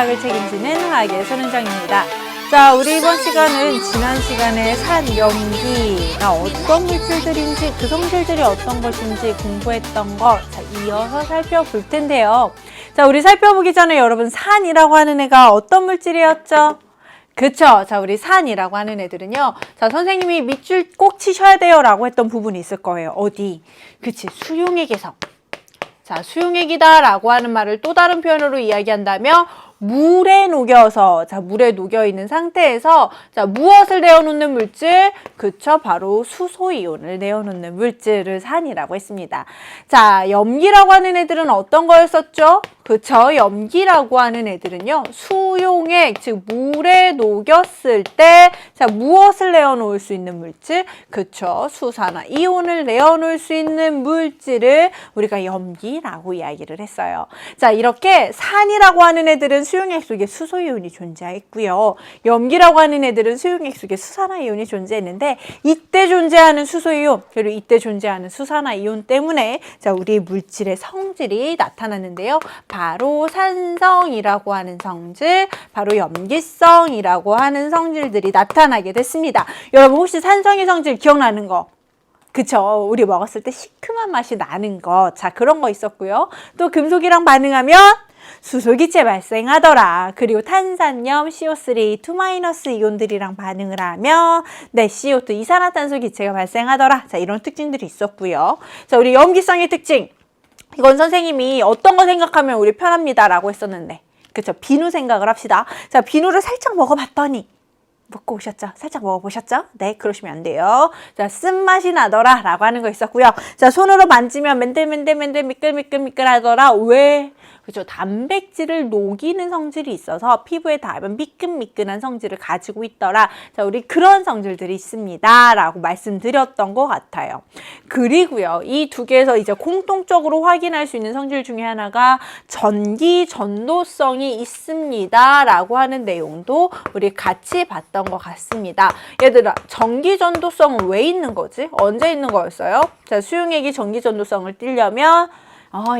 화학을 책임지는 화학의 손은정입니다. 자, 우리 이번 시간은 지난 시간에 산염기가 어떤 물질들인지 그 성질들이 어떤 것인지 공부했던 것 이어서 살펴볼 텐데요. 자, 우리 살펴보기 전에 여러분 산이라고 하는 애가 어떤 물질이었죠? 그쵸. 자, 우리 산이라고 하는 애들은요. 자, 선생님이 밑줄 꼭 치셔야 돼요 라고 했던 부분이 있을 거예요. 어디? 그치. 수용액에서. 자, 수용액이다 라고 하는 말을 또 다른 표현으로 이야기한다면 물에 녹여서, 자, 물에 녹여 있는 상태에서, 자, 무엇을 내어놓는 물질? 그쵸, 바로 수소이온을 내어놓는 물질을 산이라고 했습니다. 자, 염기라고 하는 애들은 어떤 거였었죠? 그쵸, 염기라고 하는 애들은요, 수용액, 즉, 물에 녹였을 때, 자, 무엇을 내어놓을 수 있는 물질? 그쵸, 수산화 이온을 내어놓을 수 있는 물질을 우리가 염기라고 이야기를 했어요. 자, 이렇게 산이라고 하는 애들은 수용액 속에 수소이온이 존재했고요. 염기라고 하는 애들은 수용액 속에 수산화이온이 존재했는데 이때 존재하는 수소이온 그리고 이때 존재하는 수산화이온 때문에 자, 우리 물질의 성질이 나타났는데요. 바로 산성이라고 하는 성질, 바로 염기성이라고 하는 성질들이 나타나게 됐습니다. 여러분 혹시 산성의 성질 기억나는 거? 그쵸. 우리 먹었을 때 시큼한 맛이 나는 거. 자, 그런 거 있었고요. 또 금속이랑 반응하면 수소기체 발생하더라. 그리고 탄산염, CO3, 2- 이온들이랑 반응을 하면 네, CO2, 이산화탄소 기체가 발생하더라. 자, 이런 특징들이 있었고요. 자, 우리 염기성의 특징. 이건 선생님이 어떤 거 생각하면 우리 편합니다 라고 했었는데 그쵸. 비누 생각을 합시다. 자, 비누를 살짝 먹어봤더니 먹고 오셨죠? 살짝 먹어보셨죠? 네, 그러시면 안 돼요. 자, 쓴맛이 나더라 라고 하는 거 있었고요. 자, 손으로 만지면 맨들맨들맨들 미끌미끌미끌 하더라. 왜? 그죠? 단백질을 녹이는 성질이 있어서 피부에 닿으면 미끈미끈한 성질을 가지고 있더라. 자, 우리 그런 성질들이 있습니다. 라고 말씀드렸던 것 같아요. 그리고요, 이 두 개에서 이제 공통적으로 확인할 수 있는 성질 중에 하나가 전기 전도성이 있습니다. 라고 하는 내용도 우리 같이 봤던 것 같습니다. 얘들아, 전기 전도성은 왜 있는 거지? 언제 있는 거였어요? 자, 수용액이 전기 전도성을 띠려면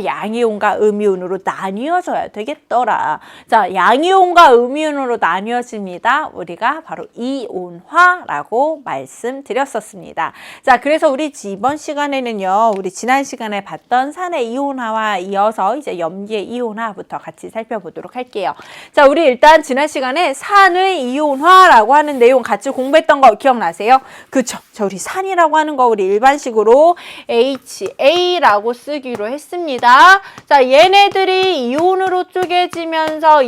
양이온과 음이온으로 나뉘어져야 되겠더라. 자, 양이온과 음이온으로 나뉘어집니다. 우리가 바로 이온화라고 말씀드렸었습니다. 자, 그래서 우리 이번 시간에는요, 우리 지난 시간에 봤던 산의 이온화와 이어서 이제 염기의 이온화부터 같이 살펴보도록 할게요. 자, 우리 일단 지난 시간에 산의 이온화라고 하는 내용 같이 공부했던 거 기억나세요? 그쵸? 자, 우리 산이라고 하는 거 우리 일반식으로 HA라고 쓰기로 했습니다. 자, 얘네들이 이온으로 쪼개지면서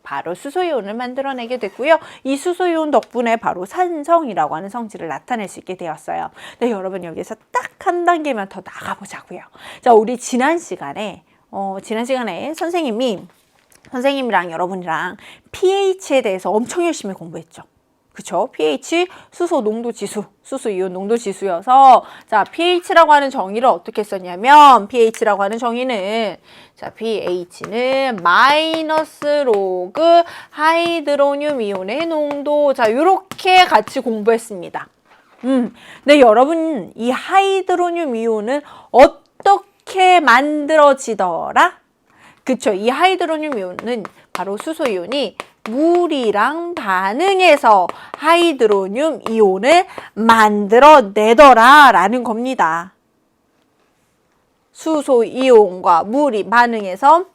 바로 수소이온을 만들어내게 됐고요. 이 수소이온 덕분에 바로 산성이라고 하는 성질을 나타낼 수 있게 되었어요. 네, 여러분 여기서 딱 한 단계만 더 나가보자고요. 자, 우리 지난 시간에 선생님이랑 여러분이랑 pH에 대해서 엄청 열심히 공부했죠. 그쵸? pH, 수소 농도 지수, 수소 이온 농도 지수여서 자, pH라고 하는 정의를 어떻게 썼냐면 pH라고 하는 정의는 자, pH는 마이너스 로그 하이드로늄 이온의 농도 자, 요렇게 같이 공부했습니다. 네, 여러분 이 하이드로늄 이온은 어떻게 만들어지더라? 그쵸? 이 하이드로늄 이온은 바로 수소 이온이 물이랑 반응해서 하이드로늄 이온을 만들어내더라 라는 겁니다. 수소 이온과 물이 반응해서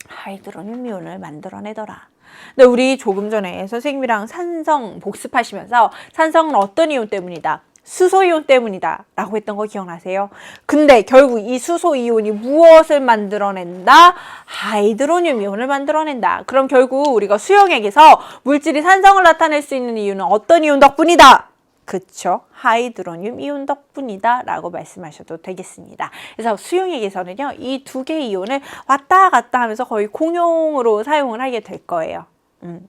하이드로늄 이온을 만들어내더라. 근데 우리 조금 전에 선생님이랑 산성 복습하시면서 산성은 어떤 이온 때문이다? 수소이온 때문이다 라고 했던 거 기억나세요? 근데 결국 이 수소이온이 무엇을 만들어낸다? 하이드로늄 이온을 만들어낸다. 그럼 결국 우리가 수용액에서 물질이 산성을 나타낼 수 있는 이유는 어떤 이온 덕분이다? 그쵸? 하이드로늄 이온 덕분이다 라고 말씀하셔도 되겠습니다. 그래서 수용액에서는요, 이 두 개의 이온을 왔다 갔다 하면서 거의 공용으로 사용을 하게 될 거예요.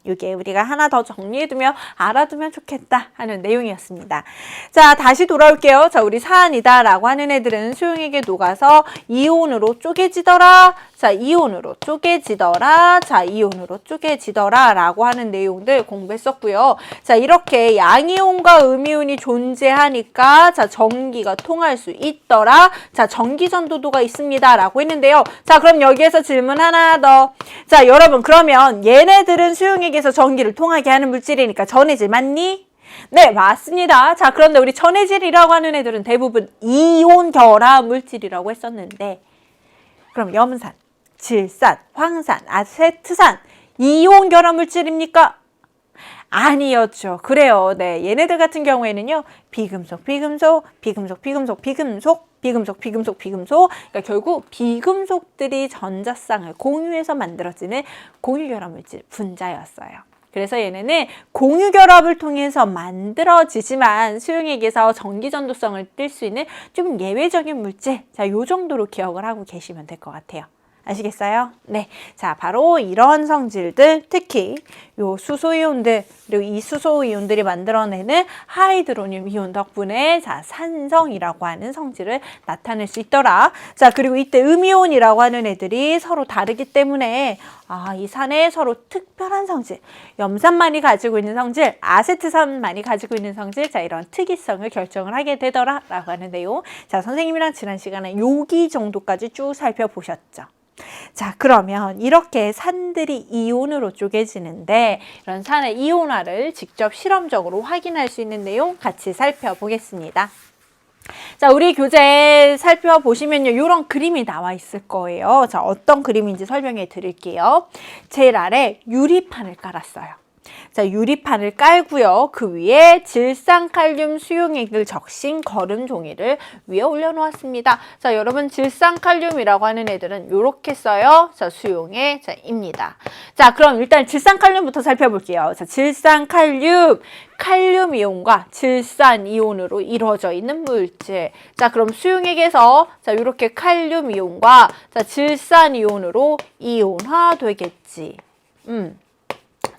이게 우리가 하나 더 정리해두면 알아두면 좋겠다 하는 내용이었습니다. 자, 다시 돌아올게요. 자, 우리 산이다라고 하는 애들은 수용액에 녹아서 이온으로 쪼개지더라. 자, 이온으로 쪼개지더라. 자, 이온으로 쪼개지더라 라고 하는 내용들 공부했었고요. 자, 이렇게 양이온과 음이온이 존재하니까 자, 전기가 통할 수 있더라. 자, 전기 전도도가 있습니다 라고 했는데요. 자, 그럼 여기에서 질문 하나 더. 자, 여러분 그러면 얘네들은 수용액에서 전기를 통하게 하는 물질이니까 전해질 맞니? 네, 맞습니다. 자, 그런데 우리 전해질이라고 하는 애들은 대부분 이온 결합 물질이라고 했었는데 그럼 염산, 질산, 황산, 아세트산 이온 결합 물질입니까? 아니었죠. 그래요. 네, 얘네들 같은 경우에는요. 비금속, 비금속, 비금속, 비금속, 비금속, 비금속, 비금속, 비금속. 그러니까 결국 비금속들이 전자쌍을 공유해서 만들어지는 공유결합 물질 분자였어요. 그래서 얘네는 공유결합을 통해서 만들어지지만 수용액에서 전기전도성을 띨 수 있는 좀 예외적인 물질. 자, 요 정도로 기억을 하고 계시면 될 것 같아요. 아시겠어요? 네. 자, 바로 이런 성질들, 특히 요 수소이온들, 그리고 이 수소이온들이 만들어내는 하이드로늄 이온 덕분에 자, 산성이라고 하는 성질을 나타낼 수 있더라. 자, 그리고 이때 음이온이라고 하는 애들이 서로 다르기 때문에 이 산에 서로 특별한 성질, 염산만이 가지고 있는 성질, 아세트산만이 가지고 있는 성질, 자, 이런 특이성을 결정을 하게 되더라 라고 하는 내용. 자, 선생님이랑 지난 시간에 여기 정도까지 쭉 살펴보셨죠. 자, 그러면 이렇게 산들이 이온으로 쪼개지는데 이런 산의 이온화를 직접 실험적으로 확인할 수 있는 내용 같이 살펴보겠습니다. 자, 우리 교재 살펴보시면요. 이런 그림이 나와 있을 거예요. 자, 어떤 그림인지 설명해 드릴게요. 제일 아래 유리판을 깔았어요. 자, 유리판을 깔고요. 그 위에 질산칼륨 수용액을 적신 거름 종이를 위에 올려놓았습니다. 자, 여러분 질산칼륨이라고 하는 애들은 이렇게 써요. 자, 수용액 입니다. 자, 그럼 일단 질산칼륨부터 살펴볼게요. 자, 질산칼륨, 칼륨 이온과 질산 이온으로 이루어져 있는 물질. 자, 그럼 수용액에서 자, 이렇게 칼륨 이온과 자, 질산 이온으로 이온화되겠지.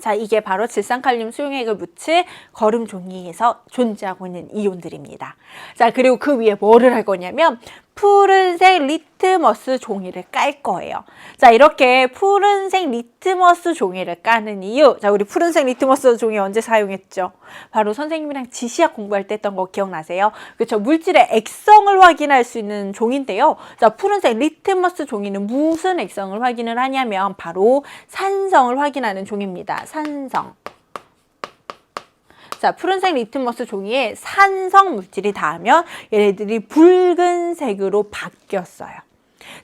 자, 이게 바로 질산칼륨 수용액을 묻힌 거름 종이에서 존재하고 있는 이온들입니다. 자, 그리고 그 위에 뭐를 할 거냐면 푸른색 리트머스 종이를 깔 거예요. 자, 이렇게 푸른색 리트머스 종이를 까는 이유. 자, 우리 푸른색 리트머스 종이 언제 사용했죠? 바로 선생님이랑 지시학 공부할 때 했던 거 기억나세요? 그렇죠? 물질의 액성을 확인할 수 있는 종인데요. 자, 푸른색 리트머스 종이는 무슨 액성을 확인을 하냐면 바로 산성을 확인하는 종입니다. 산성. 자, 푸른색 리트머스 종이에 산성 물질이 닿으면 얘네들이 붉은색으로 바뀌었어요.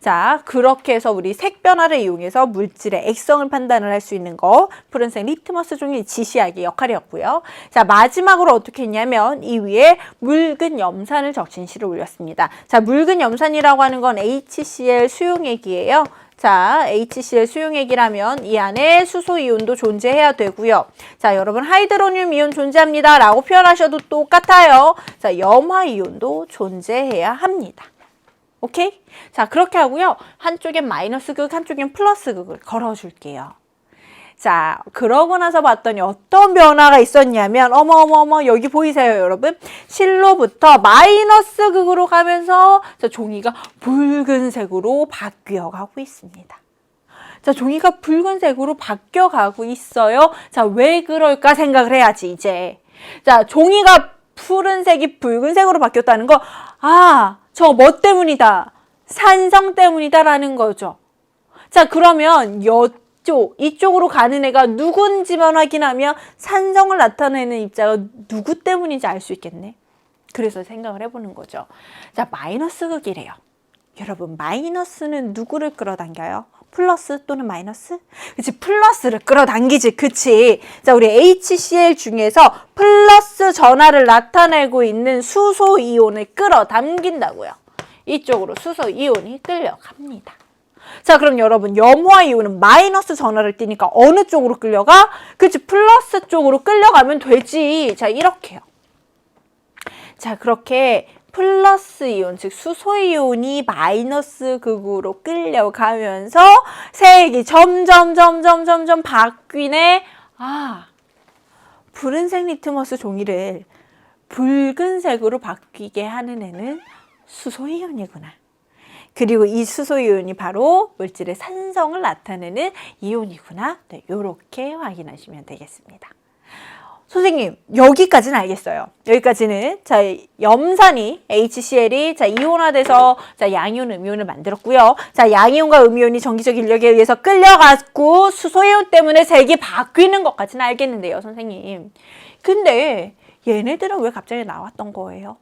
자, 그렇게 해서 우리 색 변화를 이용해서 물질의 액성을 판단을 할 수 있는 거 푸른색 리트머스 종이 지시학의 역할이었고요. 자, 마지막으로 어떻게 했냐면 이 위에 묽은 염산을 적신 실을 올렸습니다. 자, 묽은 염산이라고 하는 건 HCl 수용액이에요. 자, HCl 수용액이라면 이 안에 수소이온도 존재해야 되고요. 자, 여러분 하이드로늄 이온 존재합니다 라고 표현하셔도 똑같아요. 자, 염화이온도 존재해야 합니다. 오케이? 자, 그렇게 하고요. 한쪽엔 마이너스 극, 한쪽엔 플러스 극을 걸어줄게요. 자, 그러고 나서 봤더니 어떤 변화가 있었냐면 어머 여기 보이세요 여러분? 실로부터 마이너스 극으로 가면서 자, 종이가 붉은색으로 바뀌어가고 있습니다. 자, 종이가 붉은색으로 바뀌어가고 있어요. 자, 왜 그럴까 생각을 해야지 이제. 자, 종이가 푸른색이 붉은색으로 바뀌었다는 거 저 뭐 때문이다? 산성 때문이다라는 거죠. 자, 그러면 이쪽으로 가는 애가 누군지만 확인하면 산성을 나타내는 입자가 누구 때문인지 알 수 있겠네. 그래서 생각을 해보는 거죠. 자, 마이너스 극이래요. 여러분, 마이너스는 누구를 끌어당겨요? 플러스 또는 마이너스? 그치, 플러스를 끌어당기지, 그치? 자, 우리 HCl 중에서 플러스 전하를 나타내고 있는 수소이온을 끌어당긴다고요. 이쪽으로 수소이온이 끌려갑니다. 자, 그럼 여러분, 염화이온은 마이너스 전하를 띠니까 어느 쪽으로 끌려가? 그치, 플러스 쪽으로 끌려가면 되지. 자, 이렇게요. 자, 그렇게 플러스 이온, 즉 수소이온이 마이너스 극으로 끌려가면서 색이 점점 바뀌네. 아, 푸른색 리트머스 종이를 붉은색으로 바뀌게 하는 애는 수소이온이구나. 그리고 이 수소이온이 바로 물질의 산성을 나타내는 이온이구나. 네, 이렇게 확인하시면 되겠습니다. 선생님, 여기까지는 알겠어요. 여기까지는 자, 염산이 HCl이 자, 이온화돼서 자, 양이온, 음이온을 만들었고요. 자, 양이온과 음이온이 전기적 인력에 의해서 끌려갔고 수소이온 때문에 색이 바뀌는 것까지는 알겠는데요, 선생님. 근데 얘네들은 왜 갑자기 나왔던 거예요?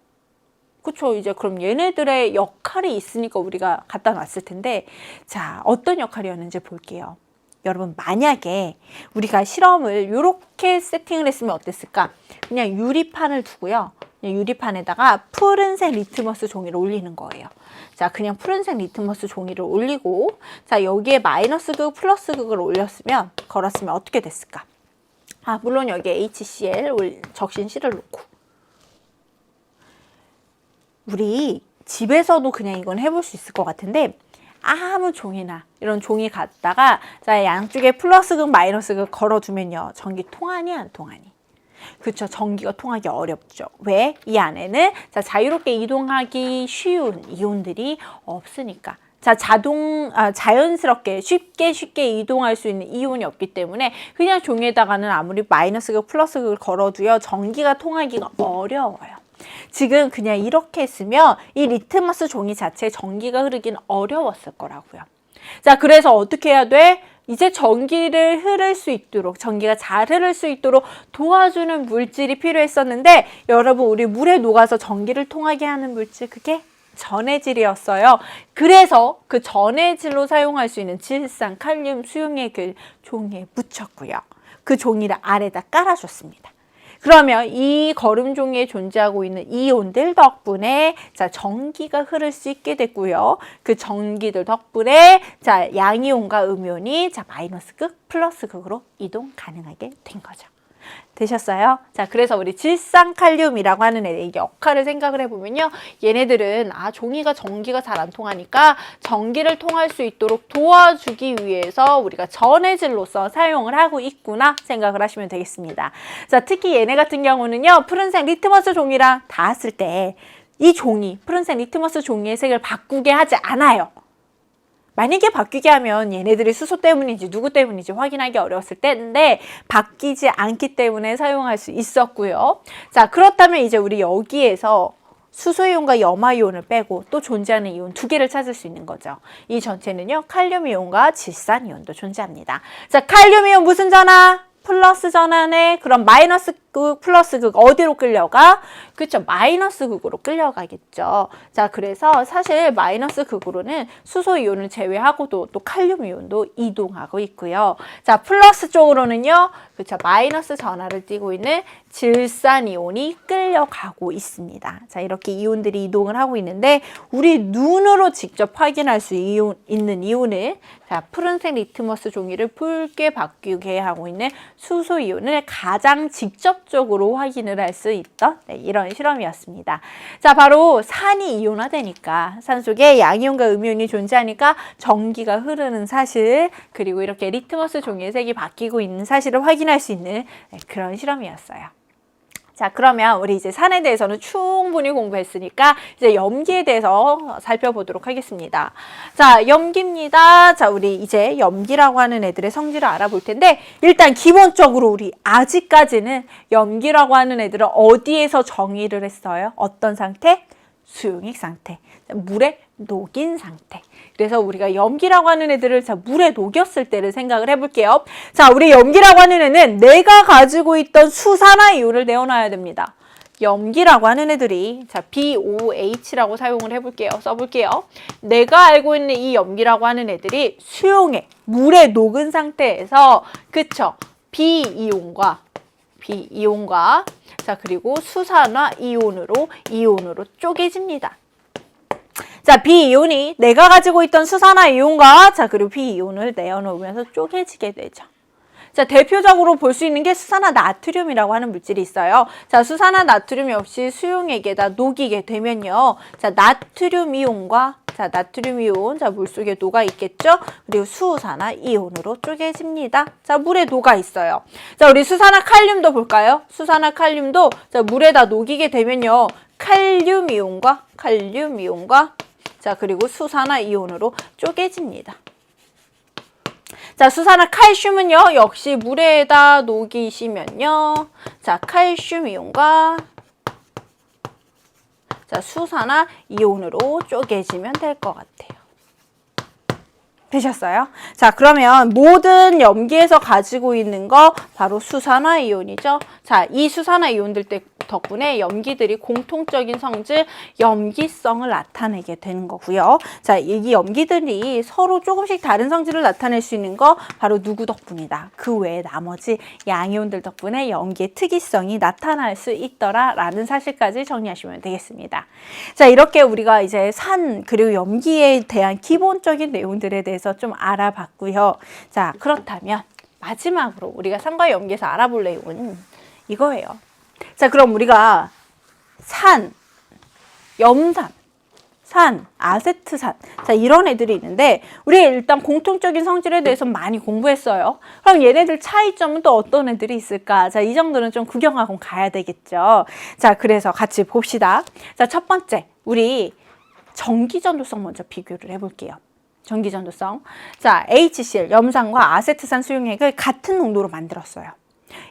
그쵸? 이제 그럼 얘네들의 역할이 있으니까 우리가 갖다 놨을 텐데, 자, 어떤 역할이었는지 볼게요. 여러분, 만약에 우리가 실험을 이렇게 세팅을 했으면 어땠을까? 그냥 유리판을 두고요. 그냥 유리판에다가 푸른색 리트머스 종이를 올리는 거예요. 자, 그냥 푸른색 리트머스 종이를 올리고, 자, 여기에 마이너스 극, 플러스 극을 올렸으면, 걸었으면 어떻게 됐을까? 아, 물론 여기에 HCl, 적신C를 놓고. 우리 집에서도 그냥 이건 해볼 수 있을 것 같은데, 아무 종이나 이런 종이 갖다가 자, 양쪽에 플러스 극, 마이너스 극 걸어두면요. 전기 통하니 안 통하니? 그렇죠. 전기가 통하기 어렵죠. 왜? 이 안에는 자, 자유롭게 이동하기 쉬운 이온들이 없으니까. 자, 자연스럽게 쉽게 이동할 수 있는 이온이 없기 때문에 그냥 종이에다가는 아무리 마이너스 극, 플러스 극을 걸어도요. 전기가 통하기가 어려워요. 지금 그냥 이렇게 했으면 이 리트머스 종이 자체에 전기가 흐르긴 어려웠을 거라고요. 자, 그래서 어떻게 해야 돼? 이제 전기를 흐를 수 있도록, 전기가 잘 흐를 수 있도록 도와주는 물질이 필요했었는데, 여러분, 우리 물에 녹아서 전기를 통하게 하는 물질, 그게 전해질이었어요. 그래서 그 전해질로 사용할 수 있는 질산, 칼륨, 수용액 그 종이에 묻혔고요. 그 종이를 아래다 깔아줬습니다. 그러면 이 거름 종이에 존재하고 있는 이온들 덕분에 자, 전기가 흐를 수 있게 됐고요. 그 전기들 덕분에 자, 양이온과 음이온이 자, 마이너스 극, 플러스 극으로 이동 가능하게 된 거죠. 되셨어요? 자, 그래서 우리 질산칼륨이라고 하는 애의 역할을 생각을 해보면요. 얘네들은 종이가 전기가 잘 안 통하니까 전기를 통할 수 있도록 도와주기 위해서 우리가 전해질로서 사용을 하고 있구나 생각을 하시면 되겠습니다. 자, 특히 얘네 같은 경우는요. 푸른색 리트머스 종이랑 닿았을 때 이 종이, 푸른색 리트머스 종이의 색을 바꾸게 하지 않아요. 만약에 바뀌게 하면 얘네들이 수소 때문인지 누구 때문인지 확인하기 어려웠을 때인데 바뀌지 않기 때문에 사용할 수 있었고요. 자, 그렇다면 이제 우리 여기에서 수소이온과 염화이온을 빼고 또 존재하는 이온 두 개를 찾을 수 있는 거죠. 이 전체는요. 칼륨이온과 질산이온도 존재합니다. 자, 칼륨이온 무슨 전하? 플러스 전환에 그럼 마이너스 극, 플러스 극 어디로 끌려가? 그렇죠. 마이너스 극으로 끌려가겠죠. 자, 그래서 사실 마이너스 극으로는 수소 이온을 제외하고도 또 칼륨 이온도 이동하고 있고요. 자, 플러스 쪽으로는요. 그렇죠. 마이너스 전하를 띠고 있는 질산 이온이 끌려가고 있습니다. 자, 이렇게 이온들이 이동을 하고 있는데 우리 눈으로 직접 확인할 수 있는 이온을 자, 푸른색 리트머스 종이를 붉게 바뀌게 하고 있는 수소 이온을 가장 직접적으로 확인을 할 수 있던 이런 실험이었습니다. 자, 바로 산이 이온화되니까 산 속에 양이온과 음이온이 존재하니까 전기가 흐르는 사실 그리고 이렇게 리트머스 종이의 색이 바뀌고 있는 사실을 확인할 수 있는 그런 실험이었어요. 자, 그러면 우리 이제 산에 대해서는 충분히 공부했으니까 이제 염기에 대해서 살펴보도록 하겠습니다. 자, 염기입니다. 자, 우리 이제 염기라고 하는 애들의 성질을 알아볼 텐데 일단 기본적으로 우리 아직까지는 염기라고 하는 애들은 어디에서 정의를 했어요? 어떤 상태? 수용액 상태. 물에 녹인 상태. 그래서 우리가 염기라고 하는 애들을 자, 물에 녹였을 때를 생각을 해볼게요. 자, 우리 염기라고 하는 애는 내가 가지고 있던 수산화 이온을 내어놔야 됩니다. 염기라고 하는 애들이 자, BOH라고 사용을 해볼게요. 써볼게요. 내가 알고 있는 이 염기라고 하는 애들이 수용액, 물에 녹은 상태에서 그쵸? B이온과 자, 그리고 수산화 이온으로 쪼개집니다. 자, B이온이 내가 가지고 있던 수산화 이온과 자, 그리고 B이온을 내어놓으면서 쪼개지게 되죠. 자, 대표적으로 볼 수 있는 게 수산화 나트륨이라고 하는 물질이 있어요. 자, 수산화 나트륨 역시 수용액에다 녹이게 되면요. 자, 나트륨 이온과 자, 나트륨 이온, 자, 물속에 녹아 있겠죠? 그리고 수산화 이온으로 쪼개집니다. 자, 물에 녹아 있어요. 자, 우리 수산화 칼륨도 볼까요? 수산화 칼륨도 자, 물에다 녹이게 되면요. 칼륨 이온과 자, 그리고 수산화 이온으로 쪼개집니다. 자, 수산화 칼슘은요, 역시 물에다 녹이시면요. 자, 칼슘 이온과 자, 수산화 이온으로 쪼개지면 될 것 같아요. 되셨어요? 자, 그러면 모든 염기에서 가지고 있는 거 바로 수산화 이온이죠. 자, 이 수산화 이온들 덕분에 염기들이 공통적인 성질, 염기성을 나타내게 되는 거고요. 자, 이 염기들이 서로 조금씩 다른 성질을 나타낼 수 있는 거 바로 누구 덕분이다. 그 외에 나머지 양이온들 덕분에 염기의 특이성이 나타날 수 있더라라는 사실까지 정리하시면 되겠습니다. 자, 이렇게 우리가 이제 산 그리고 염기에 대한 기본적인 내용들에 대해서 좀 알아봤고요. 자, 그렇다면 마지막으로 우리가 산과 염기에서 알아볼 내용은 이거예요. 자, 그럼 우리가 산, 염산, 산, 아세트산, 자, 이런 애들이 있는데 우리 일단 공통적인 성질에 대해서 많이 공부했어요. 그럼 얘네들 차이점은 또 어떤 애들이 있을까? 자, 이 정도는 좀 구경하고 가야 되겠죠. 자, 그래서 같이 봅시다. 자, 첫 번째, 우리 전기전도성 먼저 비교를 해볼게요. 전기전도성. 자, HCl, 염산과 아세트산 수용액을 같은 농도로 만들었어요.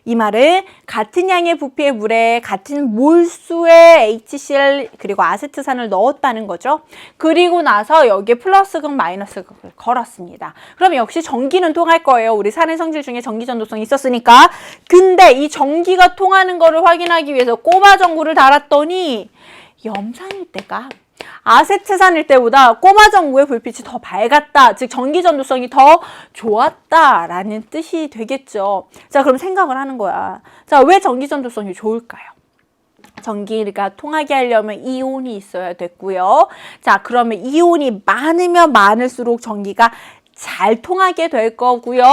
이 말은 같은 양의 부피의 물에 같은 몰수의 HCl 그리고 아세트산을 넣었다는 거죠. 그리고 나서 여기에 플러스극 마이너스극을 걸었습니다. 그럼 역시 전기는 통할 거예요. 우리 산의 성질 중에 전기전도성이 있었으니까. 근데 이 전기가 통하는 거를 확인하기 위해서 꼬마전구를 달았더니 염산일 때가 아세트산일 때보다 꼬마전구의 불빛이 더 밝았다. 즉 전기전도성이 더 좋았다라는 뜻이 되겠죠. 자, 그럼 생각을 하는 거야. 자, 왜 전기전도성이 좋을까요? 전기가 통하게 하려면 이온이 있어야 됐고요. 자, 그러면 이온이 많으면 많을수록 전기가 잘 통하게 될 거고요.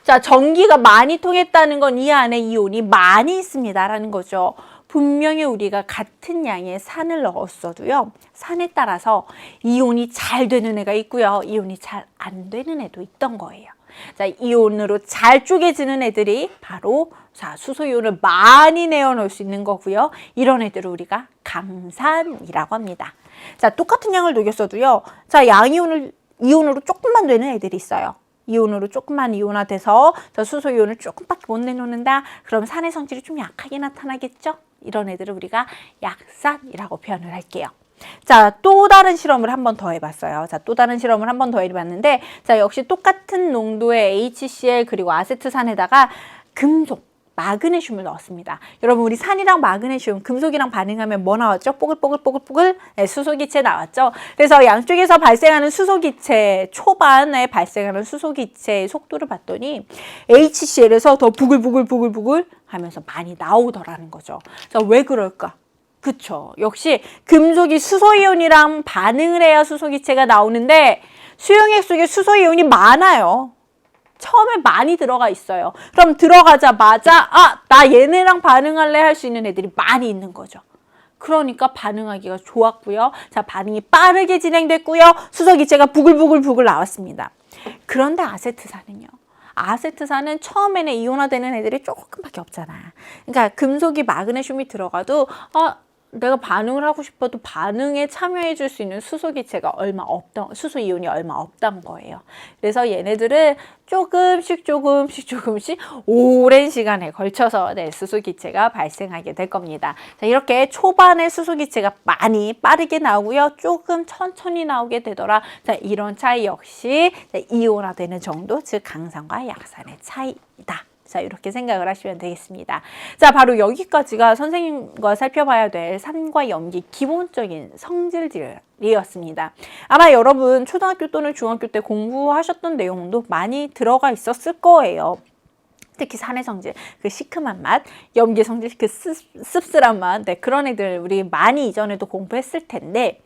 자, 전기가 많이 통했다는 건 이 안에 이온이 많이 있습니다라는 거죠. 분명히 우리가 같은 양의 산을 넣었어도요. 산에 따라서 이온이 잘 되는 애가 있고요. 이온이 잘 안 되는 애도 있던 거예요. 자, 이온으로 잘 쪼개지는 애들이 바로 자, 수소이온을 많이 내어놓을 수 있는 거고요. 이런 애들을 우리가 강산이라고 합니다. 자, 똑같은 양을 녹였어도요. 자, 이온으로 조금만 되는 애들이 있어요. 이온으로 조금만 이온화돼서 자, 수소이온을 조금밖에 못 내놓는다. 그럼 산의 성질이 좀 약하게 나타나겠죠? 이런 애들을 우리가 약산이라고 표현을 할게요. 자, 또 다른 실험을 한 번 더 해봤어요. 자, 또 다른 실험을 한 번 더 해봤는데, 자, 역시 똑같은 농도의 HCl 그리고 아세트산에다가 금속, 마그네슘을 넣었습니다. 여러분, 우리 산이랑 마그네슘, 금속이랑 반응하면 뭐 나왔죠? 뽀글뽀글뽀글뽀글 네, 수소기체 나왔죠. 그래서 양쪽에서 발생하는 수소기체, 초반에 발생하는 수소기체의 속도를 봤더니 HCl에서 더 부글부글 하면서 많이 나오더라는 거죠. 자, 왜 그럴까? 그쵸. 역시 금속이 수소이온이랑 반응을 해야 수소기체가 나오는데 수용액 속에 수소이온이 많아요. 처음에 많이 들어가 있어요. 그럼 들어가자마자 나 얘네랑 반응할래 할 수 있는 애들이 많이 있는 거죠. 그러니까 반응하기가 좋았고요. 자, 반응이 빠르게 진행됐고요. 수소기체가 부글부글 나왔습니다. 그런데 아세트산은요. 아세트산은 처음에는 이온화되는 애들이 조금밖에 없잖아. 그러니까 금속이 마그네슘이 들어가도 내가 반응을 하고 싶어도 반응에 참여해 줄 수 있는 수소기체가 수소이온이 얼마 없단 거예요. 그래서 얘네들은 조금씩 오랜 시간에 걸쳐서 수소기체가 발생하게 될 겁니다. 자, 이렇게 초반에 수소기체가 많이 빠르게 나오고요. 조금 천천히 나오게 되더라. 자, 이런 차이 역시 이온화되는 정도, 즉 강산과 약산의 차이다. 자, 이렇게 생각을 하시면 되겠습니다. 자, 바로 여기까지가 선생님과 살펴봐야 될 산과 염기 기본적인 성질들이었습니다. 아마 여러분 초등학교 또는 중학교 때 공부하셨던 내용도 많이 들어가 있었을 거예요. 특히 산의 성질, 그 시큼한 맛, 염기의 성질, 그 씁쓸한 맛, 네, 그런 애들 우리 많이 이전에도 공부했을 텐데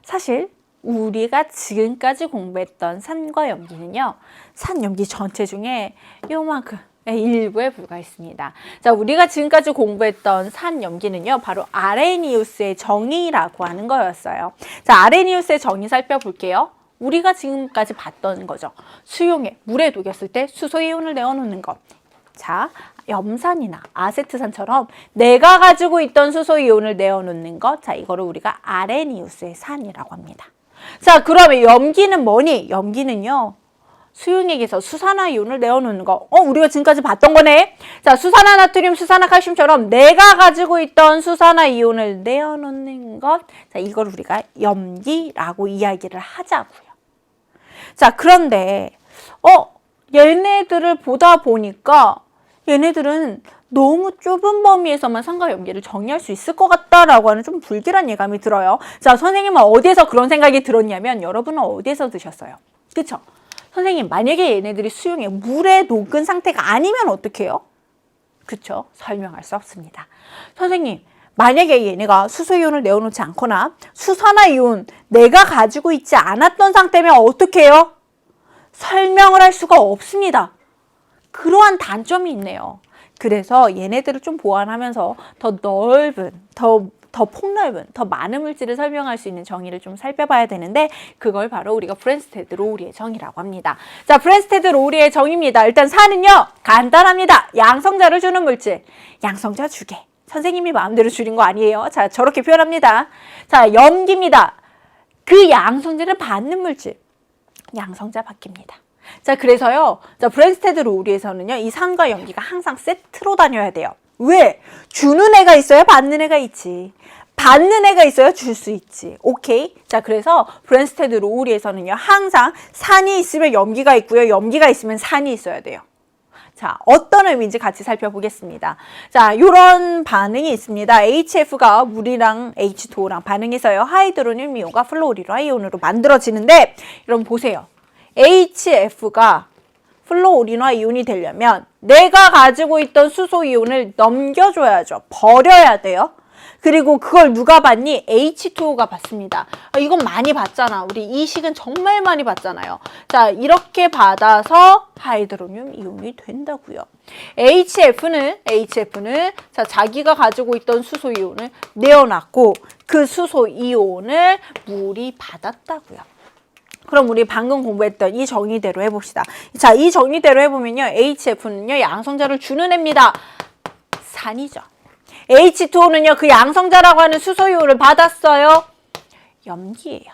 사실 우리가 지금까지 공부했던 산과 염기는요. 산, 염기 전체 중에 요만큼 네, 일부에 불과했습니다. 자, 우리가 지금까지 공부했던 산염기는요, 바로 아레니우스의 정의라고 하는 거였어요. 자, 아레니우스의 정의 살펴볼게요. 우리가 지금까지 봤던 거죠. 수용액, 물에 녹였을 때 수소이온을 내어놓는 것. 자, 염산이나 아세트산처럼 내가 가지고 있던 수소이온을 내어놓는 것. 자, 이거를 우리가 아레니우스의 산이라고 합니다. 자, 그러면 염기는 뭐니? 염기는요, 수용액에서 수산화이온을 내어놓는 거. 우리가 지금까지 봤던 거네. 자, 수산화나트륨, 수산화칼슘처럼 내가 가지고 있던 수산화이온을 내어놓는 것. 자, 이걸 우리가 염기라고 이야기를 하자고요. 자, 그런데 얘네들을 보다 보니까 얘네들은 너무 좁은 범위에서만 산과 염기를 정의할 수 있을 것 같다라고 하는 좀 불길한 예감이 들어요. 자, 선생님은 어디에서 그런 생각이 들었냐면 여러분은 어디에서 드셨어요? 그쵸? 선생님, 만약에 얘네들이 수용액 물에 녹은 상태가 아니면 어떻게 해요? 그쵸? 설명할 수 없습니다. 선생님, 만약에 얘네가 수소이온을 내어놓지 않거나 수산화이온 내가 가지고 있지 않았던 상태면 어떻게 해요? 설명을 할 수가 없습니다. 그러한 단점이 있네요. 그래서 얘네들을 좀 보완하면서 더 넓은, 더 폭넓은, 더 많은 물질을 설명할 수 있는 정의를 좀 살펴봐야 되는데 그걸 바로 우리가 브랜스테드 로우리의 정의라고 합니다. 자, 브랜스테드 로우리의 정의입니다. 일단 산은요, 간단합니다. 양성자를 주는 물질. 양성자 주게. 선생님이 마음대로 줄인 거 아니에요. 자, 저렇게 표현합니다. 자, 염기입니다. 그 양성자를 받는 물질. 양성자 받기입니다. 자, 그래서요, 자, 브랜스테드 로우리에서는요, 이 산과 염기가 항상 세트로 다녀야 돼요. 왜? 주는 애가 있어야 받는 애가 있지. 받는 애가 있어야 줄 수 있지. 오케이? 자, 그래서 브랜스테드 로우리에서는요, 항상 산이 있으면 염기가 있고요, 염기가 있으면 산이 있어야 돼요. 자, 어떤 의미인지 같이 살펴보겠습니다. 자, 요런 반응이 있습니다. HF가 물이랑 H2O랑 반응해서요, 하이드로늄 이온과 플로우리노 이온으로 만들어지는데, 여러분 보세요. HF가 플로우리노 이온이 되려면 내가 가지고 있던 수소 이온을 넘겨줘야죠. 버려야 돼요. 그리고 그걸 누가 받니? H2O가 받습니다. 이건 많이 봤잖아. 우리 이 식은 정말 많이 봤잖아요. 자, 이렇게 받아서 하이드로늄 이온이 된다고요. HF는 자, 자기가 가지고 있던 수소 이온을 내어놨고 그 수소 이온을 물이 받았다고요. 그럼 우리 방금 공부했던 이 정의대로 해봅시다. 자, 이 정의대로 해보면요, HF는요, 양성자를 주는 애입니다. 산이죠. H2O는요, 그 양성자라고 하는 수소이온을 받았어요. 염기예요.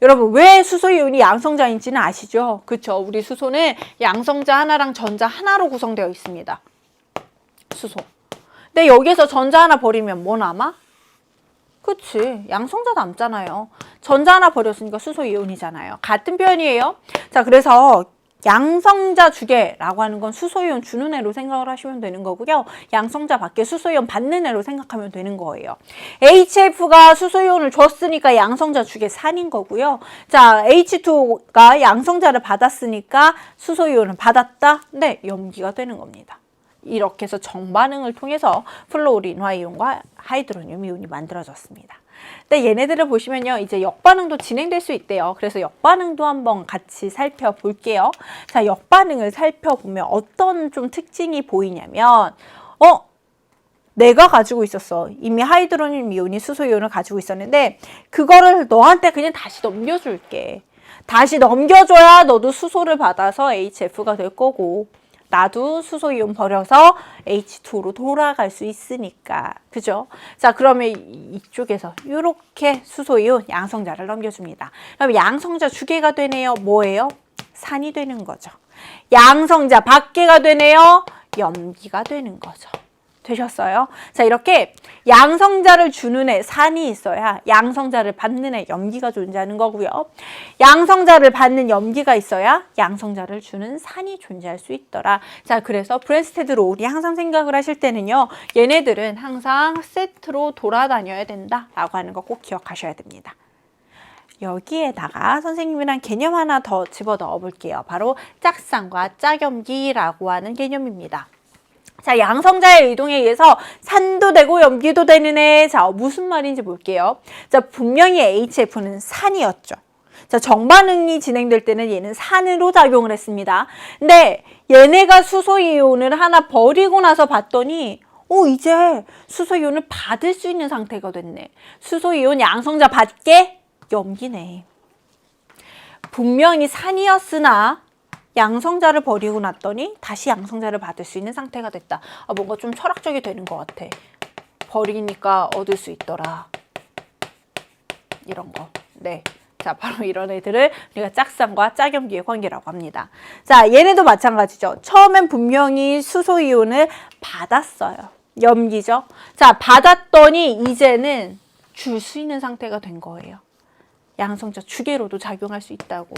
여러분, 왜 수소이온이 양성자인지는 아시죠? 그쵸? 우리 수소는 양성자 하나랑 전자 하나로 구성되어 있습니다. 수소. 근데 여기에서 전자 하나 버리면 뭐 남아? 그치, 양성자 남잖아요. 전자 하나 버렸으니까 수소이온이잖아요. 같은 표현이에요. 자, 그래서 양성자 주게라고 하는 건 수소이온 주는 애로 생각을 하시면 되는 거고요. 양성자 밖에 수소이온 받는 애로 생각하면 되는 거예요. HF가 수소이온을 줬으니까 양성자 주게 산인 거고요. 자, H2O가 양성자를 받았으니까 수소이온을 받았다? 네, 염기가 되는 겁니다. 이렇게 해서 정반응을 통해서 플로우리노 이온과 하이드로늄 이온이 만들어졌습니다. 근데 얘네들을 보시면요, 이제 역반응도 진행될 수 있대요. 그래서 역반응도 한번 같이 살펴볼게요. 자, 역반응을 살펴보면 어떤 좀 특징이 보이냐면, 내가 가지고 있었어. 이미 하이드로늄 이온이 수소 이온을 가지고 있었는데 그거를 너한테 그냥 다시 넘겨줄게. 다시 넘겨줘야 너도 수소를 받아서 HF가 될 거고, 나도 수소이온 버려서 H2로 돌아갈 수 있으니까. 그죠? 자, 그러면 이쪽에서 이렇게 수소이온 양성자를 넘겨줍니다. 그럼 양성자 주계가 되네요. 뭐예요? 산이 되는 거죠. 양성자 밖에가 되네요. 염기가 되는 거죠. 되셨어요? 자, 이렇게 양성자를 주는 애 산이 있어야 양성자를 받는 애 염기가 존재하는 거고요. 양성자를 받는 염기가 있어야 양성자를 주는 산이 존재할 수 있더라. 자, 그래서 브랜스테드 로우리 항상 생각을 하실 때는요, 얘네들은 항상 세트로 돌아다녀야 된다라고 하는 거 꼭 기억하셔야 됩니다. 여기에다가 선생님이랑 개념 하나 더 집어넣어 볼게요. 바로 짝산과 짝염기라고 하는 개념입니다. 자, 양성자의 이동에 의해서 산도 되고 염기도 되는 애. 자, 무슨 말인지 볼게요. 자, 분명히 HF는 산이었죠. 자, 정반응이 진행될 때는 얘는 산으로 작용을 했습니다. 근데 얘네가 수소이온을 하나 버리고 나서 봤더니 이제 수소이온을 받을 수 있는 상태가 됐네. 수소이온 양성자 받게 염기네. 분명히 산이었으나 양성자를 버리고 났더니 다시 양성자를 받을 수 있는 상태가 됐다. 뭔가 좀 철학적이 되는 것 같아. 버리니까 얻을 수 있더라. 이런 거. 네. 자, 바로 이런 애들을 우리가 짝산과 짝염기의 관계라고 합니다. 자, 얘네도 마찬가지죠. 처음엔 분명히 수소이온을 받았어요. 염기죠. 자, 받았더니 이제는 줄 수 있는 상태가 된 거예요. 양성자 주계로도 작용할 수 있다고.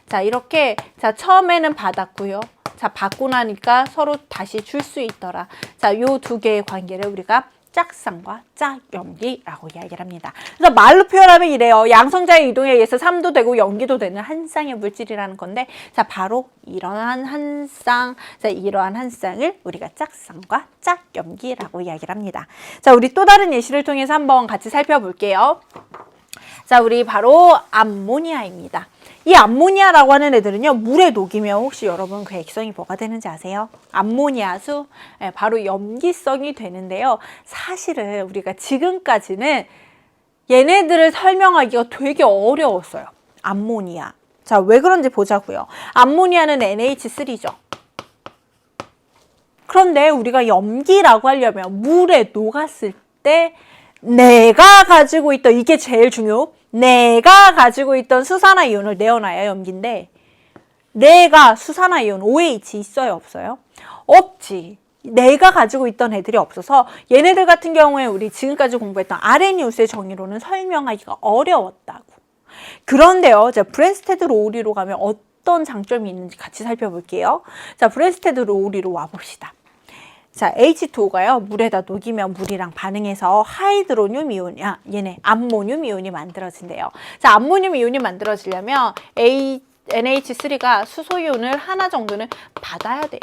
자, 이렇게 자, 처음에는 받았고요. 자, 받고 나니까 서로 다시 줄 수 있더라. 자, 요 두 개의 관계를 우리가 짝산과 짝염기라고 이야기를 합니다. 그래서 말로 표현하면 이래요. 양성자의 이동에 의해서 산도 되고 염기도 되는 한 쌍의 물질이라는 건데, 자, 바로 이러한 한 쌍, 자, 이러한 한 쌍을 우리가 짝산과 짝염기라고 이야기를 합니다. 자, 우리 또 다른 예시를 통해서 한번 같이 살펴볼게요. 자, 우리 바로 암모니아입니다. 이 암모니아라고 하는 애들은요, 물에 녹이면 혹시 여러분 그 액성이 뭐가 되는지 아세요? 암모니아수, 바로 염기성이 되는데요. 사실은 우리가 지금까지는 얘네들을 설명하기가 되게 어려웠어요. 암모니아. 자, 왜 그런지 보자고요. 암모니아는 NH3죠. 그런데 우리가 염기라고 하려면 물에 녹았을 때 내가 가지고 있던, 이게 제일 중요, 내가 가지고 있던 수산화이온을 내어놔야 염기인데, 내가 수산화이온 OH 있어요, 없어요? 없지. 내가 가지고 있던 애들이 없어서 얘네들 같은 경우에 우리 지금까지 공부했던 아레니우스의 정의로는 설명하기가 어려웠다고. 그런데요, 자, 브랜스테드 로우리로 가면 어떤 장점이 있는지 같이 살펴볼게요. 자, 브랜스테드 로우리로 와봅시다. 자, H2O가요, 물에다 녹이면 물이랑 반응해서 하이드로늄 이온이, 얘네 암모늄 이온이 만들어진대요. 자, 암모늄 이온이 만들어지려면 NH3가 수소이온을 하나 정도는 받아야 돼요.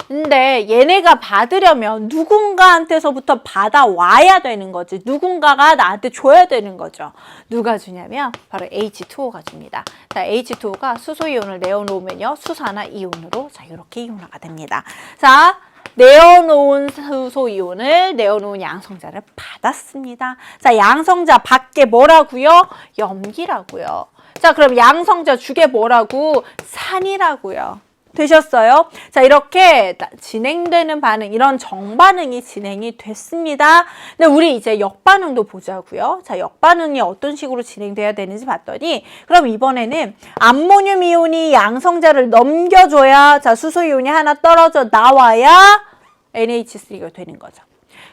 근데 얘네가 받으려면 누군가한테서부터 받아와야 되는 거지. 누군가가 나한테 줘야 되는 거죠. 누가 주냐면 바로 H2O가 줍니다. 자, H2O가 수소이온을 내어놓으면요, 수산화 이온으로 자, 이렇게 이온화가 됩니다. 자, 내어놓은 수소이온을 내어놓은 양성자를 받았습니다. 자, 양성자 밖에 뭐라고요? 염기라고요. 자, 그럼 양성자 주게 뭐라고? 산이라고요. 되셨어요? 자, 이렇게 진행되는 반응, 이런 정반응이 진행이 됐습니다. 근데 우리 이제 역반응도 보자고요. 자, 역반응이 어떤 식으로 진행돼야 되는지 봤더니, 그럼 이번에는 암모늄 이온이 양성자를 넘겨줘야, 자, 수소이온이 하나 떨어져 나와야 NH3가 되는 거죠.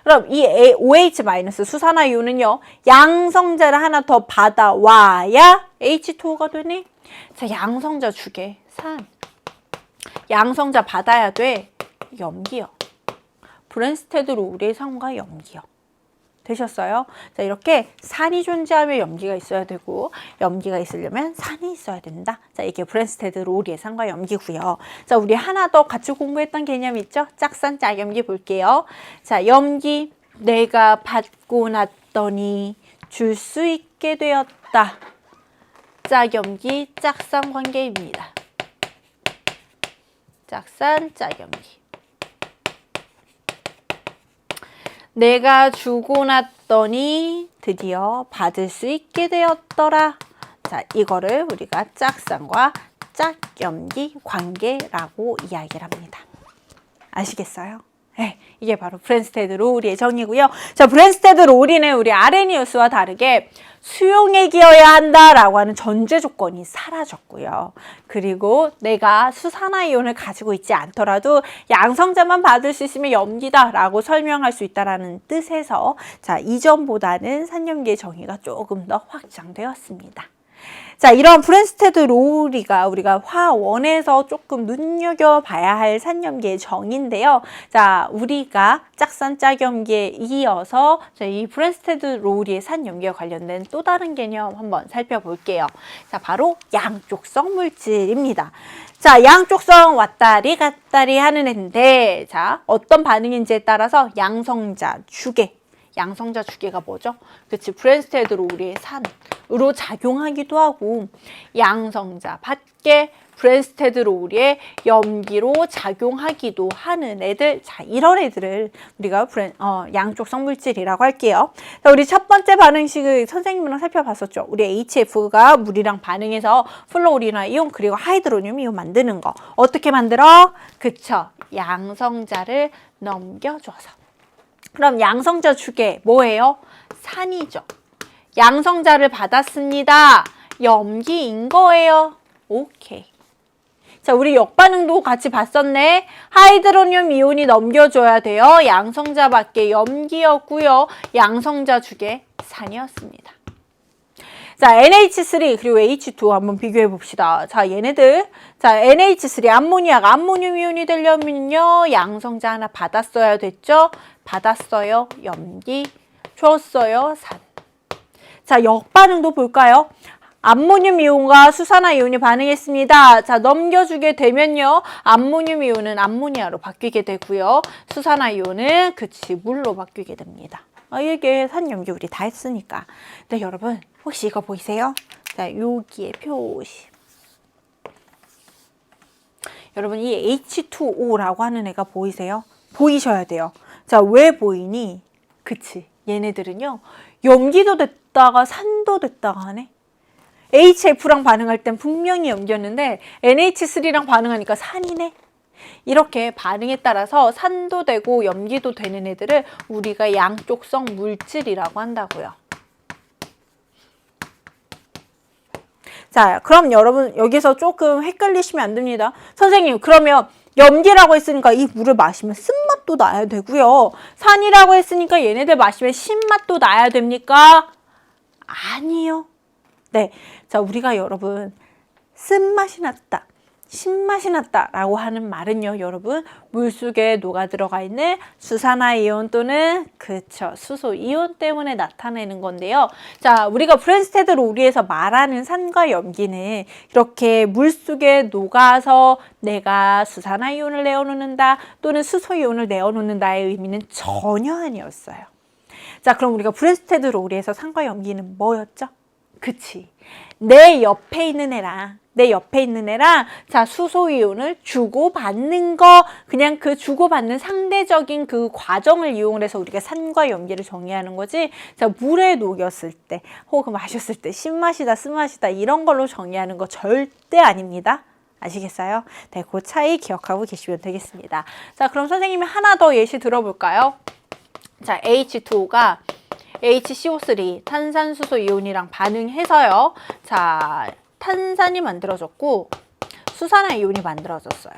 그럼 이 OH- 수산화 이온은요, 양성자를 하나 더 받아와야 H2O가 되네? 자, 양성자 주게 산. 양성자 받아야 돼. 염기요. 브랜스테드 로우리의 산과 염기요. 되셨어요? 자, 이렇게 산이 존재하면 염기가 있어야 되고, 염기가 있으려면 산이 있어야 된다. 자, 이게 브랜스테드 로우리의 산과 염기고요. 자, 우리 하나 더 같이 공부했던 개념 있죠? 짝산, 짝염기 볼게요. 자, 염기, 내가 받고 났더니 줄 수 있게 되었다. 짝염기, 짝산 관계입니다. 짝산, 짝염기. 내가 주고 났더니 드디어 받을 수 있게 되었더라. 자, 이거를 우리가 짝산과 짝염기 관계라고 이야기를 합니다. 아시겠어요? 네, 이게 바로 브랜스테드 로우리의 정의고요. 자, 브랜스테드 로우리는 우리 아레니우스와 다르게 수용액이어야 한다라고 하는 전제 조건이 사라졌고요. 그리고 내가 수산화이온을 가지고 있지 않더라도 양성자만 받을 수 있으면 염기다라고 설명할 수 있다는 뜻에서, 자, 이전보다는 산염기의 정의가 조금 더 확장되었습니다. 자, 이런 브랜스테드 로우리가 우리가 화원에서 조금 눈여겨봐야 할 산염기의 정의인데요. 자, 우리가 짝산, 짝염기에 이어서 이 브랜스테드 로우리의 산염기와 관련된 또 다른 개념 한번 살펴볼게요. 자, 바로 양쪽성 물질입니다. 자, 양쪽성 왔다리 갔다리 하는 애인데, 자, 어떤 반응인지에 따라서 양성자, 주계, 양성자 주계가 뭐죠? 그치, 브랜스테드로 우리의 산으로 작용하기도 하고, 양성자 밖에 브랜스테드로 우리의 염기로 작용하기도 하는 애들. 자, 이런 애들을 우리가 양쪽성 물질이라고 할게요. 자, 우리 첫 번째 반응식을 선생님이랑 살펴봤었죠. 우리 HF가 물이랑 반응해서 플로리나 이온 그리고 하이드로늄 이온 만드는 거. 어떻게 만들어? 그쵸, 양성자를 넘겨줘서. 그럼 양성자 주계 뭐예요? 산이죠. 양성자를 받았습니다. 염기인 거예요. 오케이. 자, 우리 역반응도 같이 봤었네. 하이드로늄 이온이 넘겨줘야 돼요. 양성자 밖에 염기였고요. 양성자 주계 산이었습니다. 자, NH3 그리고 H2 한번 비교해 봅시다. 자, 얘네들. 자, NH3 암모니아가 암모늄 이온이 되려면요. 양성자 하나 받았어야 됐죠? 받았어요. 염기. 줬어요. 산. 자, 역반응도 볼까요? 암모늄 이온과 수산화 이온이 반응했습니다. 자, 넘겨주게 되면요. 암모늄 이온은 암모니아로 바뀌게 되고요. 수산화 이온은 물로 바뀌게 됩니다. 이게 산염기 우리 다 했으니까. 네, 여러분 혹시 이거 보이세요? 자, 여기에 표시. 여러분 이 H2O라고 하는 애가 보이세요? 보이셔야 돼요. 자, 왜 보이니? 그치, 얘네들은요. 염기도 됐다가 산도 됐다가 하네. HF랑 반응할 땐 분명히 염기였는데 NH3랑 반응하니까 산이네. 이렇게 반응에 따라서 산도 되고 염기도 되는 애들을 우리가 양쪽성 물질이라고 한다고요. 자, 그럼 여러분 여기서 조금 헷갈리시면 안 됩니다. 선생님, 그러면 염기라고 했으니까 이 물을 마시면 쓴맛도 나야 되고요. 산이라고 했으니까 얘네들 마시면 신맛도 나야 됩니까? 아니요. 네, 자, 우리가 여러분 쓴맛이 났다, 신맛이 났다 라고 하는 말은요, 여러분 물속에 녹아 들어가 있는 수산화이온 또는 수소이온 때문에 나타내는 건데요. 자, 우리가 브랜스테드 로리에서 말하는 산과 염기는 이렇게 물속에 녹아서 내가 수산화이온을 내어놓는다 또는 수소이온을 내어놓는다의 의미는 전혀 아니었어요. 자, 그럼 우리가 브랜스테드 로리에서 산과 염기는 뭐였죠? 그치, 내 옆에 있는 애랑 자, 수소이온을 주고받는 거, 그냥 그 주고받는 상대적인 그 과정을 이용을 해서 우리가 산과 염기를 정의하는 거지. 자, 물에 녹였을 때 혹은 마셨을 때 신맛이다 쓴맛이다 이런 걸로 정의하는 거 절대 아닙니다. 아시겠어요? 네, 그 차이 기억하고 계시면 되겠습니다. 자, 그럼 선생님이 하나 더 예시 들어볼까요? 자, H2O가 HCO3 탄산수소 이온이랑 반응해서요. 자, 탄산이 만들어졌고 수산화 이온이 만들어졌어요.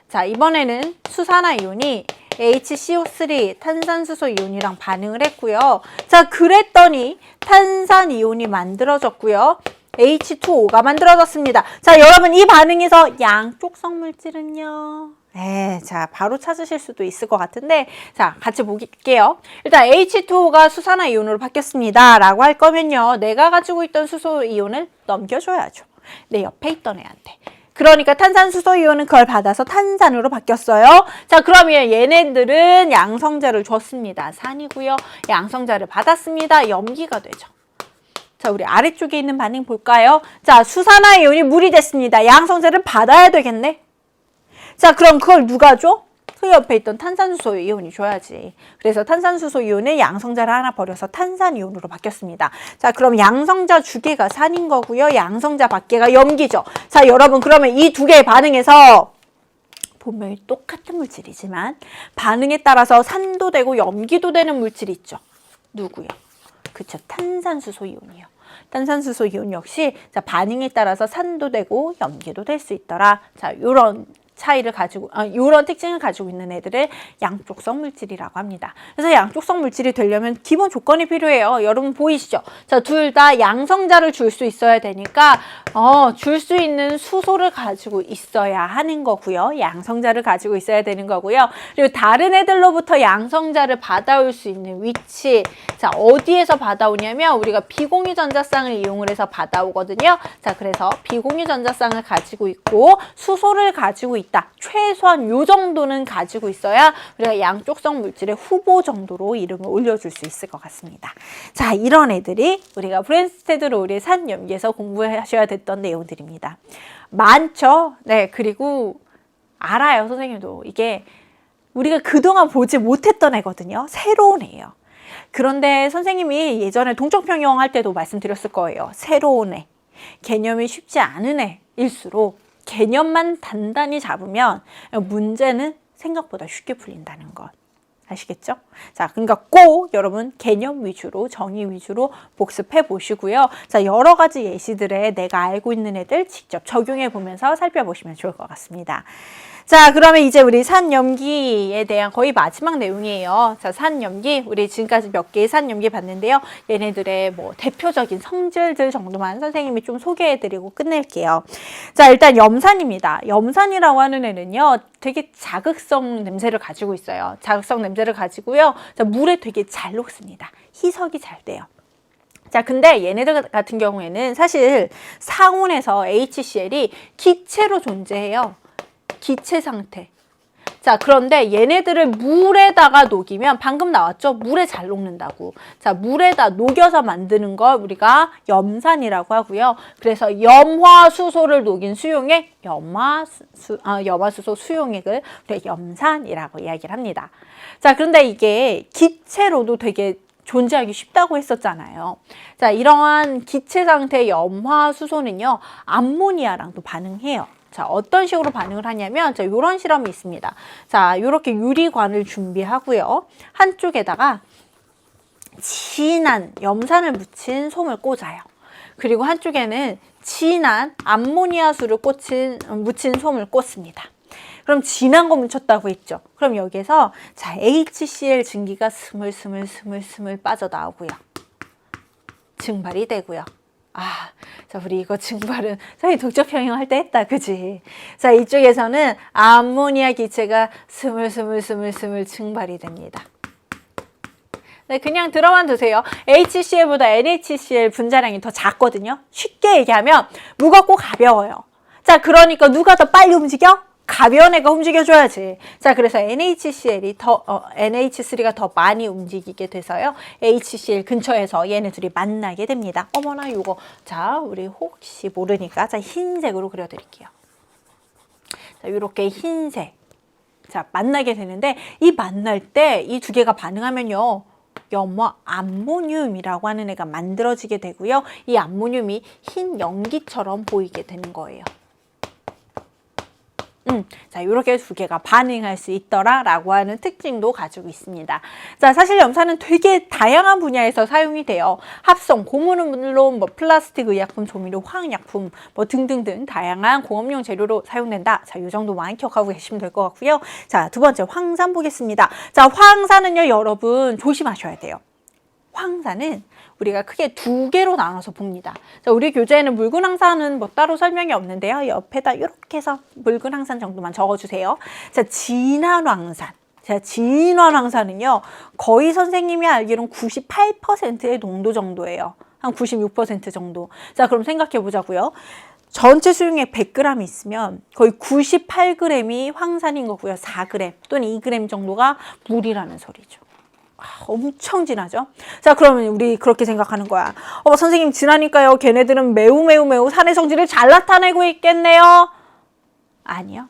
자, 이번에는 수산화 이온이 HCO3 탄산수소 이온이랑 반응을 했고요. 자, 그랬더니 탄산 이온이 만들어졌고요. H2O가 만들어졌습니다. 자, 여러분 이 반응에서 양쪽성 물질은요. 자, 바로 찾으실 수도 있을 것 같은데, 자, 같이 볼게요. 일단 H2O가 수산화 이온으로 바뀌었습니다 라고 할 거면요, 내가 가지고 있던 수소 이온을 넘겨줘야죠. 내 옆에 있던 애한테. 그러니까 탄산수소 이온은 그걸 받아서 탄산으로 바뀌었어요. 자, 그러면 얘네들은 양성자를 줬습니다. 산이고요. 양성자를 받았습니다. 염기가 되죠. 자, 우리 아래쪽에 있는 반응 볼까요? 자, 수산화 이온이 물이 됐습니다. 양성자를 받아야 되겠네. 자, 그럼 그걸 누가 줘? 그 옆에 있던 탄산수소 이온이 줘야지. 그래서 탄산수소 이온의 양성자를 하나 버려서 탄산이온으로 바뀌었습니다. 자, 그럼 양성자 주계가 산인 거고요. 양성자 밖에가 염기죠. 자, 여러분 그러면 이 두 개의 반응에서 분명히 똑같은 물질이지만 반응에 따라서 산도 되고 염기도 되는 물질이 있죠. 누구요? 그쵸, 탄산수소 이온이요. 탄산수소 이온 역시 자, 반응에 따라서 산도 되고 염기도 될 수 있더라. 자, 요런 차이를 가지고, 이런 특징을 가지고 있는 애들을 양쪽성 물질이라고 합니다. 그래서 양쪽성 물질이 되려면 기본 조건이 필요해요. 여러분 보이시죠? 자, 둘 다 양성자를 줄 수 있어야 되니까, 줄 수 있는 수소를 가지고 있어야 하는 거고요. 양성자를 가지고 있어야 되는 거고요. 그리고 다른 애들로부터 양성자를 받아올 수 있는 위치. 자, 어디에서 받아오냐면, 우리가 비공유 전자쌍을 이용을 해서 받아오거든요. 자, 그래서 비공유 전자쌍을 가지고 있고, 수소를 가지고 있다. 있다. 최소한 요 정도는 가지고 있어야 우리가 양쪽성 물질의 후보 정도로 이름을 올려줄 수 있을 것 같습니다. 자, 이런 애들이 우리가 브랜스테드 롤의 산염기에서 공부하셔야 됐던 내용들입니다. 많죠? 네, 그리고 알아요, 선생님도. 이게 우리가 그동안 보지 못했던 애거든요. 새로운 애예요. 그런데 선생님이 예전에 동적평형 할 때도 말씀드렸을 거예요. 새로운 애, 개념이 쉽지 않은 애일수록 개념만 단단히 잡으면 문제는 생각보다 쉽게 풀린다는 것. 아시겠죠? 자, 그러니까 꼭 여러분 개념 위주로, 정의 위주로 복습해 보시고요. 자, 여러 가지 예시들에 내가 알고 있는 애들 직접 적용해 보면서 살펴보시면 좋을 것 같습니다. 자, 그러면 이제 우리 산염기에 대한 거의 마지막 내용이에요. 자, 산염기, 우리 지금까지 몇 개의 산염기 봤는데요. 얘네들의 뭐 대표적인 성질들 정도만 선생님이 좀 소개해드리고 끝낼게요. 자, 일단 염산입니다. 염산이라고 하는 애는요, 되게 자극성 냄새를 가지고 있어요. 자극성 냄새를 가지고요. 자, 물에 되게 잘 녹습니다. 희석이 잘 돼요. 자, 근데 얘네들 같은 경우에는 사실 상온에서 HCl이 기체로 존재해요. 기체 상태. 자, 그런데 얘네들을 물에다가 녹이면 방금 나왔죠? 물에 잘 녹는다고. 자, 물에다 녹여서 만드는 걸 우리가 염산이라고 하고요. 그래서 염화수소를 녹인 수용액, 염화수소 수용액을 우리가 염산이라고 이야기를 합니다. 자, 그런데 이게 기체로도 되게 존재하기 쉽다고 했었잖아요. 자, 이러한 기체 상태의 염화수소는요, 암모니아랑도 반응해요. 자, 어떤 식으로 반응을 하냐면, 자, 요런 실험이 있습니다. 자, 요렇게 유리관을 준비하고요. 한쪽에다가 진한 염산을 묻힌 솜을 꽂아요. 그리고 한쪽에는 진한 암모니아수를 묻힌 솜을 꽂습니다. 그럼 진한 거 묻혔다고 했죠. 그럼 여기에서 자, HCl 증기가 스물스물 빠져나오고요. 증발이 되고요. 아, 자, 우리 이거 증발은 저희 동적평형 할 때 했다, 그지? 자, 이쪽에서는 암모니아 기체가 스물 증발이 됩니다. 네, 그냥 들어만 두세요. HCl보다 NaCl 분자량이 더 작거든요. 쉽게 얘기하면 무겁고 가벼워요. 자, 그러니까 누가 더 빨리 움직여? 가벼운 애가 움직여줘야지. 자, 그래서 NH3가 더 많이 움직이게 돼서요. HCl 근처에서 얘네들이 만나게 됩니다. 어머나, 요거. 자, 우리 혹시 모르니까, 자, 흰색으로 그려드릴게요. 자, 요렇게 흰색. 자, 만나게 되는데, 이 만날 때 이 두 개가 반응하면요. 염화 암모늄이라고 하는 애가 만들어지게 되고요. 이 암모늄이 흰 연기처럼 보이게 되는 거예요. 자, 이렇게 두 개가 반응할 수 있더라라고 하는 특징도 가지고 있습니다. 자, 사실 염산은 되게 다양한 분야에서 사용이 돼요. 합성, 고무는 물론 뭐 플라스틱, 의약품, 조미료, 화학약품 뭐 등등등 다양한 공업용 재료로 사용된다. 자, 이 정도만 기억하고 계시면 될 것 같고요. 자, 두 번째 황산 보겠습니다. 자, 황산은요, 여러분 조심하셔야 돼요. 황산은 우리가 크게 두 개로 나눠서 봅니다. 자, 우리 교재에는 묽은 황산은 뭐 따로 설명이 없는데요. 옆에다 이렇게 해서 묽은 황산 정도만 적어주세요. 자, 진한 황산. 자, 진한 황산은요, 거의 선생님이 알기로는 98%의 농도 정도예요. 한 96% 정도. 자, 그럼 생각해 보자고요. 전체 수용액 100g 있으면 거의 98g이 황산인 거고요. 4g 또는 2g 정도가 물이라는 소리죠. 엄청 진하죠? 자, 그러면 우리 그렇게 생각하는 거야. 선생님 진하니까요. 걔네들은 매우 산의 성질을 잘 나타내고 있겠네요. 아니요.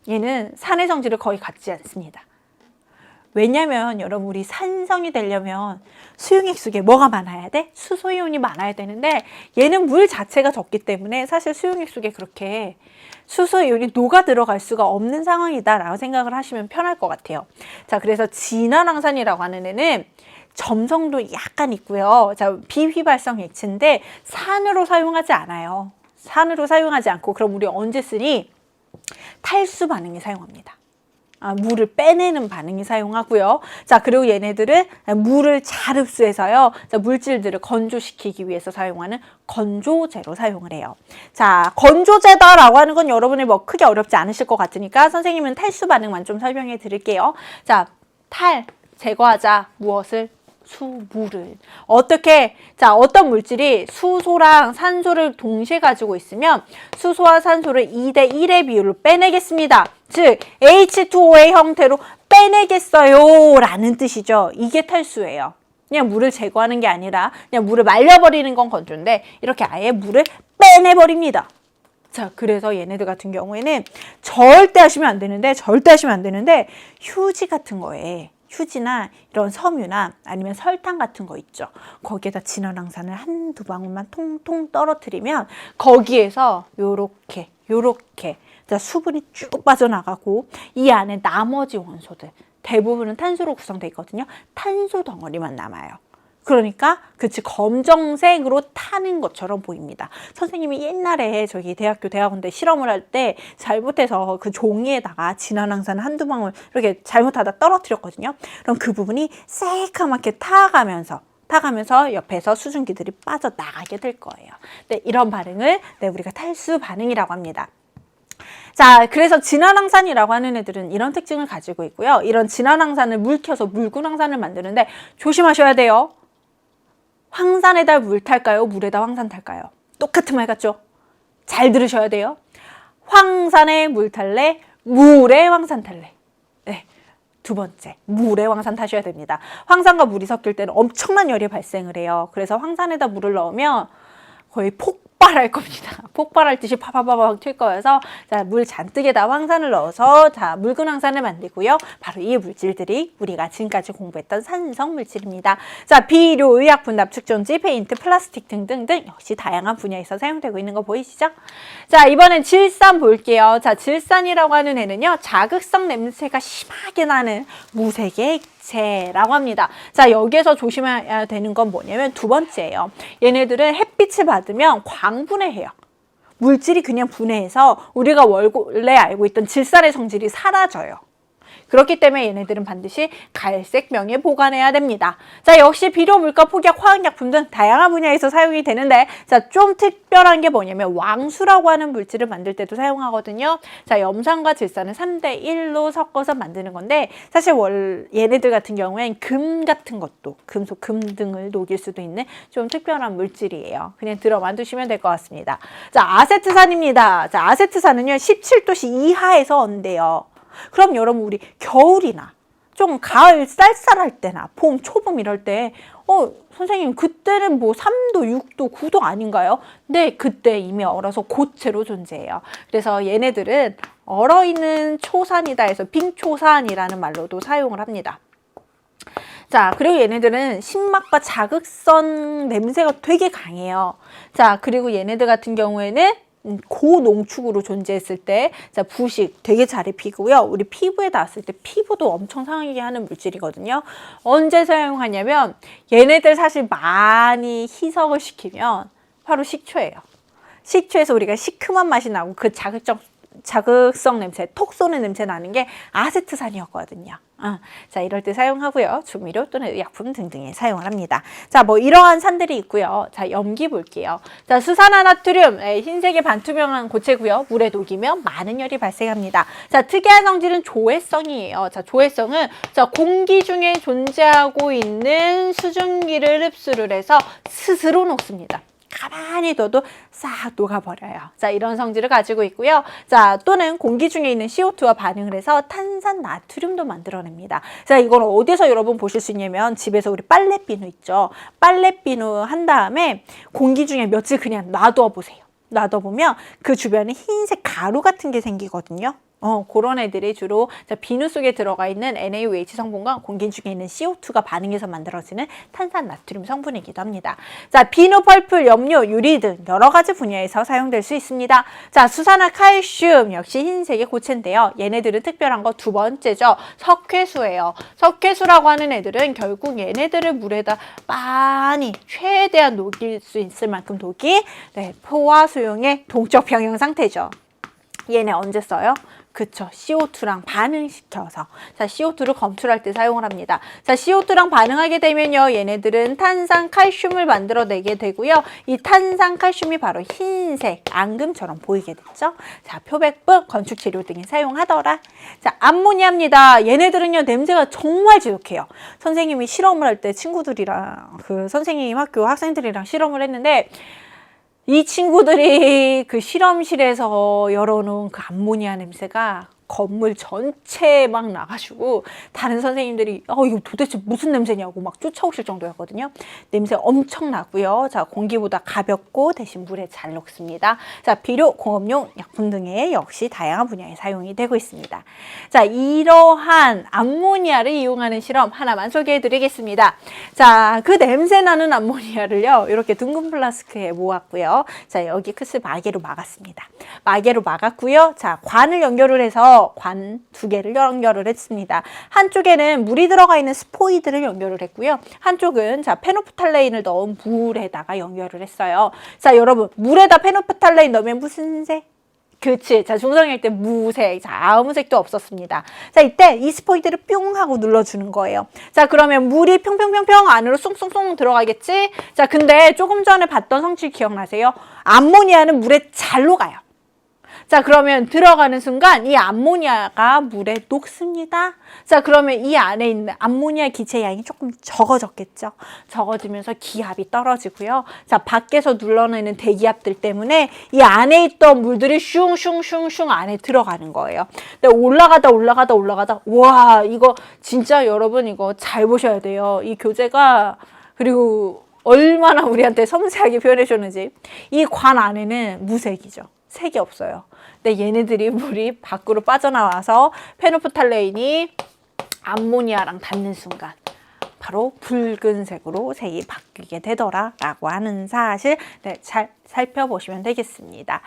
얘는 산의 성질을 거의 갖지 않습니다. 왜냐면 여러분, 우리 산성이 되려면 수용액 속에 뭐가 많아야 돼? 수소이온이 많아야 되는데 얘는 물 자체가 적기 때문에 사실 수용액 속에 그렇게 수소이온이 녹아 들어갈 수가 없는 상황이다라고 생각을 하시면 편할 것 같아요. 자, 그래서 진한 황산이라고 하는 애는 점성도 약간 있고요. 자, 비휘발성 액체인데 산으로 사용하지 않아요. 산으로 사용하지 않고 그럼 우리 언제 쓰니? 탈수 반응에 사용합니다. 물을 빼내는 반응이 사용하고요. 자, 그리고 얘네들은 물을 잘 흡수해서요. 자, 물질들을 건조시키기 위해서 사용하는 건조제로 사용을 해요. 자, 건조제다라고 하는 건 여러분이 뭐 크게 어렵지 않으실 것 같으니까 선생님은 탈수 반응만 좀 설명해 드릴게요. 자, 탈 제거하자 무엇을? 수물을. 어떻게? 자, 어떤 물질이 수소랑 산소를 동시에 가지고 있으면 수소와 산소를 2대 1의 비율로 빼내겠습니다. 즉 H2O의 형태로 빼내겠어요 라는 뜻이죠. 이게 탈수예요. 그냥 물을 제거하는 게 아니라 그냥 물을 말려버리는 건 건조인데 이렇게 아예 물을 빼내버립니다. 자, 그래서 얘네들 같은 경우에는 절대 하시면 안 되는데 휴지 같은 거에 휴지나 이런 섬유나 아니면 설탕 같은 거 있죠. 거기에다 진화황산을 한두 방울만 통통 떨어뜨리면 거기에서 요렇게 자, 수분이 쭉 빠져나가고 이 안에 나머지 원소들 대부분은 탄소로 구성되어 있거든요. 탄소 덩어리만 남아요. 그러니까 그치 검정색으로 타는 것처럼 보입니다. 선생님이 옛날에 저기 대학원 때 실험을 할 때 잘못해서 그 종이에다가 진화황산을 한두 방울 이렇게 잘못하다 떨어뜨렸거든요. 그럼 그 부분이 새까맣게 타가면서 옆에서 수증기들이 빠져나가게 될 거예요. 네, 이런 반응을 우리가 탈수 반응이라고 합니다. 자, 그래서 진화황산이라고 하는 애들은 이런 특징을 가지고 있고요. 이런 진화황산을 물켜서 묽은 황산을 만드는데 조심하셔야 돼요. 황산에다 물 탈까요? 물에다 황산 탈까요? 똑같은 말 같죠? 잘 들으셔야 돼요. 황산에 물 탈래? 물에 황산 탈래? 네, 두 번째, 물에 황산 타셔야 됩니다. 황산과 물이 섞일 때는 엄청난 열이 발생을 해요. 그래서 황산에다 물을 넣으면 거의 폭발할 겁니다. 폭발할 듯이 파파파박 튈 거여서 자, 물 잔뜩에다 황산을 넣어서 자, 묽은 황산을 만들고요. 바로 이 물질들이 우리가 지금까지 공부했던 산성 물질입니다. 자, 비료, 의약 분납, 축전지, 페인트, 플라스틱 등등등 역시 다양한 분야에서 사용되고 있는 거 보이시죠? 자, 이번엔 질산 볼게요. 자, 질산이라고 하는 애는요, 자극성 냄새가 심하게 나는 무색의 액체라고 합니다. 자, 여기에서 조심해야 되는 건 뭐냐면 두 번째예요. 얘네들은 햇빛을 받으면 광분해해요. 물질이 그냥 분해해서 우리가 원래 알고 있던 질산의 성질이 사라져요. 그렇기 때문에 얘네들은 반드시 갈색병에 보관해야 됩니다. 자, 역시 비료, 물가, 폭약, 화학약품 등 다양한 분야에서 사용이 되는데 자, 좀 특별한 게 뭐냐면 왕수라고 하는 물질을 만들 때도 사용하거든요. 자, 염산과 질산을 3대 1로 섞어서 만드는 건데 사실 얘네들 같은 경우엔 금 같은 것도 금속, 금 등을 녹일 수도 있는 좀 특별한 물질이에요. 그냥 들어만 두시면 될 것 같습니다. 자, 아세트산입니다. 자, 아세트산은요 17도씨 이하에서 언대요. 그럼 여러분 우리 겨울이나 좀 가을 쌀쌀할 때나 봄, 초봄 이럴 때 선생님 그때는 뭐 3도, 6도, 9도 아닌가요? 네, 그때 이미 얼어서 고체로 존재해요. 그래서 얘네들은 얼어있는 초산이다 해서 빙초산이라는 말로도 사용을 합니다. 자, 그리고 얘네들은 신맛과 자극성 냄새가 되게 강해요. 자, 그리고 얘네들 같은 경우에는 고농축으로 존재했을 때 자, 부식 되게 잘 입히고요. 우리 피부에 닿았을 때 피부도 엄청 상하게 하는 물질이거든요. 언제 사용하냐면 얘네들 사실 많이 희석을 시키면 바로 식초예요. 식초에서 우리가 시큼한 맛이 나고 그 자극성 냄새, 톡 쏘는 냄새 나는 게 아세트산이었거든요. 자, 이럴 때 사용하고요. 조미료 또는 의약품 등등에 사용을 합니다. 자, 뭐 이러한 산들이 있고요. 자, 염기 볼게요. 자, 수산화나트륨, 흰색의 반투명한 고체고요. 물에 녹이면 많은 열이 발생합니다. 자, 특이한 성질은 조해성이에요. 자, 조해성은 자, 공기 중에 존재하고 있는 수증기를 흡수를 해서 스스로 녹습니다. 가만히 둬도 싹 녹아버려요. 자, 이런 성질을 가지고 있고요. 자, 또는 공기 중에 있는 CO2와 반응을 해서 탄산 나트륨도 만들어냅니다. 자, 이건 어디서 여러분 보실 수 있냐면 집에서 우리 빨래 비누 있죠. 빨래 비누 한 다음에 공기 중에 며칠 그냥 놔둬 보세요. 놔둬보면 그 주변에 흰색 가루 같은 게 생기거든요. 그런 애들이 주로 자, 비누 속에 들어가 있는 NaOH 성분과 공기 중에 있는 CO2가 반응해서 만들어지는 탄산 나트륨 성분이기도 합니다. 자, 비누, 펄프, 염료, 유리 등 여러 가지 분야에서 사용될 수 있습니다. 자, 수산화 칼슘 역시 흰색의 고체인데요. 얘네들은 특별한 거 두 번째죠. 석회수예요. 석회수라고 하는 애들은 결국 얘네들을 물에다 많이 최대한 녹일 수 있을 만큼 녹이 포화 수용의 동적 평형 상태죠. 얘네 언제 써요? 그쵸. CO2랑 반응시켜서. 자, CO2를 검출할 때 사용을 합니다. 자, CO2랑 반응하게 되면요. 얘네들은 탄산칼슘을 만들어내게 되고요. 이 탄산칼슘이 바로 흰색, 앙금처럼 보이게 됐죠. 자, 표백분, 건축재료 등에 사용하더라. 자, 암모니아입니다. 얘네들은요. 냄새가 정말 지독해요. 선생님이 실험을 할 때 친구들이랑 선생님 학교 학생들이랑 실험을 했는데 이 친구들이 그 실험실에서 열어놓은 그 암모니아 냄새가 건물 전체에 막 나가지고 다른 선생님들이 이거 도대체 무슨 냄새냐고 막 쫓아오실 정도였거든요. 냄새 엄청 나고요. 자, 공기보다 가볍고 대신 물에 잘 녹습니다. 자, 비료, 공업용, 약품 등의 역시 다양한 분야에 사용이 되고 있습니다. 자, 이러한 암모니아를 이용하는 실험 하나만 소개해 드리겠습니다. 자, 그 냄새 나는 암모니아를요. 이렇게 둥근 플라스크에 모았고요. 자, 여기 크스 마개로 막았습니다. 마개로 막았고요. 자, 관을 연결을 해서 관 2개를 연결을 했습니다. 한쪽에는 물이 들어가 있는 스포이드를 연결을 했고요. 한쪽은 자, 페노프탈레인을 넣은 물에다가 연결을 했어요. 자, 여러분, 물에다 페노프탈레인 넣으면 무슨 색? 그치. 자, 중성일 때 무색. 자, 아무 색도 없었습니다. 자, 이때 이 스포이드를 뿅 하고 눌러주는 거예요. 자, 그러면 물이 평평평평 안으로 쏙쏙쏙 들어가겠지? 자, 근데 조금 전에 봤던 성질 기억나세요? 암모니아는 물에 잘 녹아요. 자, 그러면 들어가는 순간 이 암모니아가 물에 녹습니다. 자, 그러면 이 안에 있는 암모니아 기체 양이 조금 적어졌겠죠. 적어지면서 기압이 떨어지고요. 자, 밖에서 눌러내는 대기압들 때문에 이 안에 있던 물들이 슝슝슝슝 안에 들어가는 거예요. 근데 올라가다 와, 이거 진짜 여러분 이거 잘 보셔야 돼요. 이 교재가 그리고 얼마나 우리한테 섬세하게 표현해 줬는지. 이 관 안에는 무색이죠. 색이 없어요. 근데 얘네들이 물이 밖으로 빠져나와서 페노프탈레인이 암모니아랑 닿는 순간 바로 붉은색으로 색이 바뀌게 되더라라고 하는 사실 잘 살펴보시면 되겠습니다.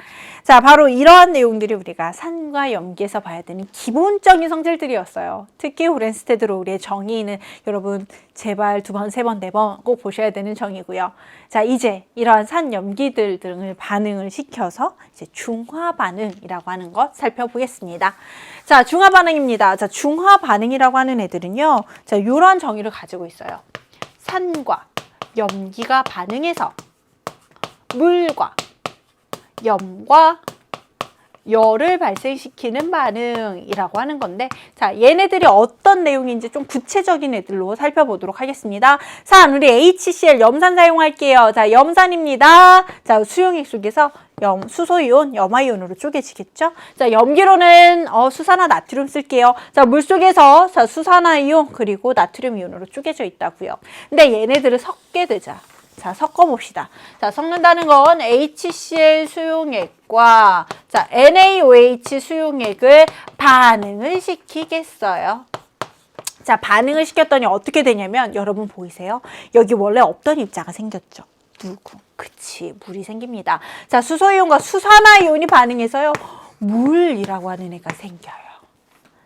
자, 바로 이러한 내용들이 우리가 산과 염기에서 봐야 되는 기본적인 성질들이었어요. 특히 오렌스테드 로울의 정의는 여러분 제발 2번, 3번, 4번 꼭 보셔야 되는 정의고요. 자, 이제 이러한 산 염기들 등을 반응을 시켜서 이제 중화 반응이라고 하는 것 살펴보겠습니다. 자, 중화 반응입니다. 자, 중화 반응이라고 하는 애들은요. 자, 이런 정의를 가지고 있어요. 산과 염기가 반응해서 물과 염과 열을 발생시키는 반응이라고 하는 건데, 자, 얘네들이 어떤 내용인지 좀 구체적인 애들로 살펴보도록 하겠습니다. 산, 우리 HCl 염산 사용할게요. 자, 염산입니다. 자, 수용액 속에서 수소이온, 염화이온으로 쪼개지겠죠? 자, 염기로는 수산화 나트륨 쓸게요. 자, 물 속에서 자, 수산화이온 그리고 나트륨 이온으로 쪼개져 있다고요. 근데 얘네들을 섞게 되자. 자, 섞어봅시다. 자, 섞는다는 건 HCl 수용액과 자, NaOH 수용액을 반응을 시키겠어요. 자, 반응을 시켰더니 어떻게 되냐면 여러분 보이세요? 여기 원래 없던 입자가 생겼죠. 누구? 그치, 물이 생깁니다. 자, 수소이온과 수산화이온이 반응해서요. 물이라고 하는 애가 생겨요.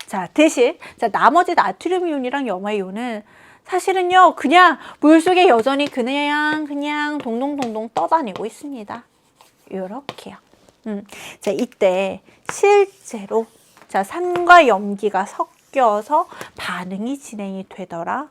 자, 대신 자, 나머지 나트륨 이온이랑 염화이온은 사실은요, 그냥 물속에 여전히 그냥 동동동동 떠다니고 있습니다. 요렇게요. 자, 이때 실제로 자, 산과 염기가 섞여서 반응이 진행이 되더라.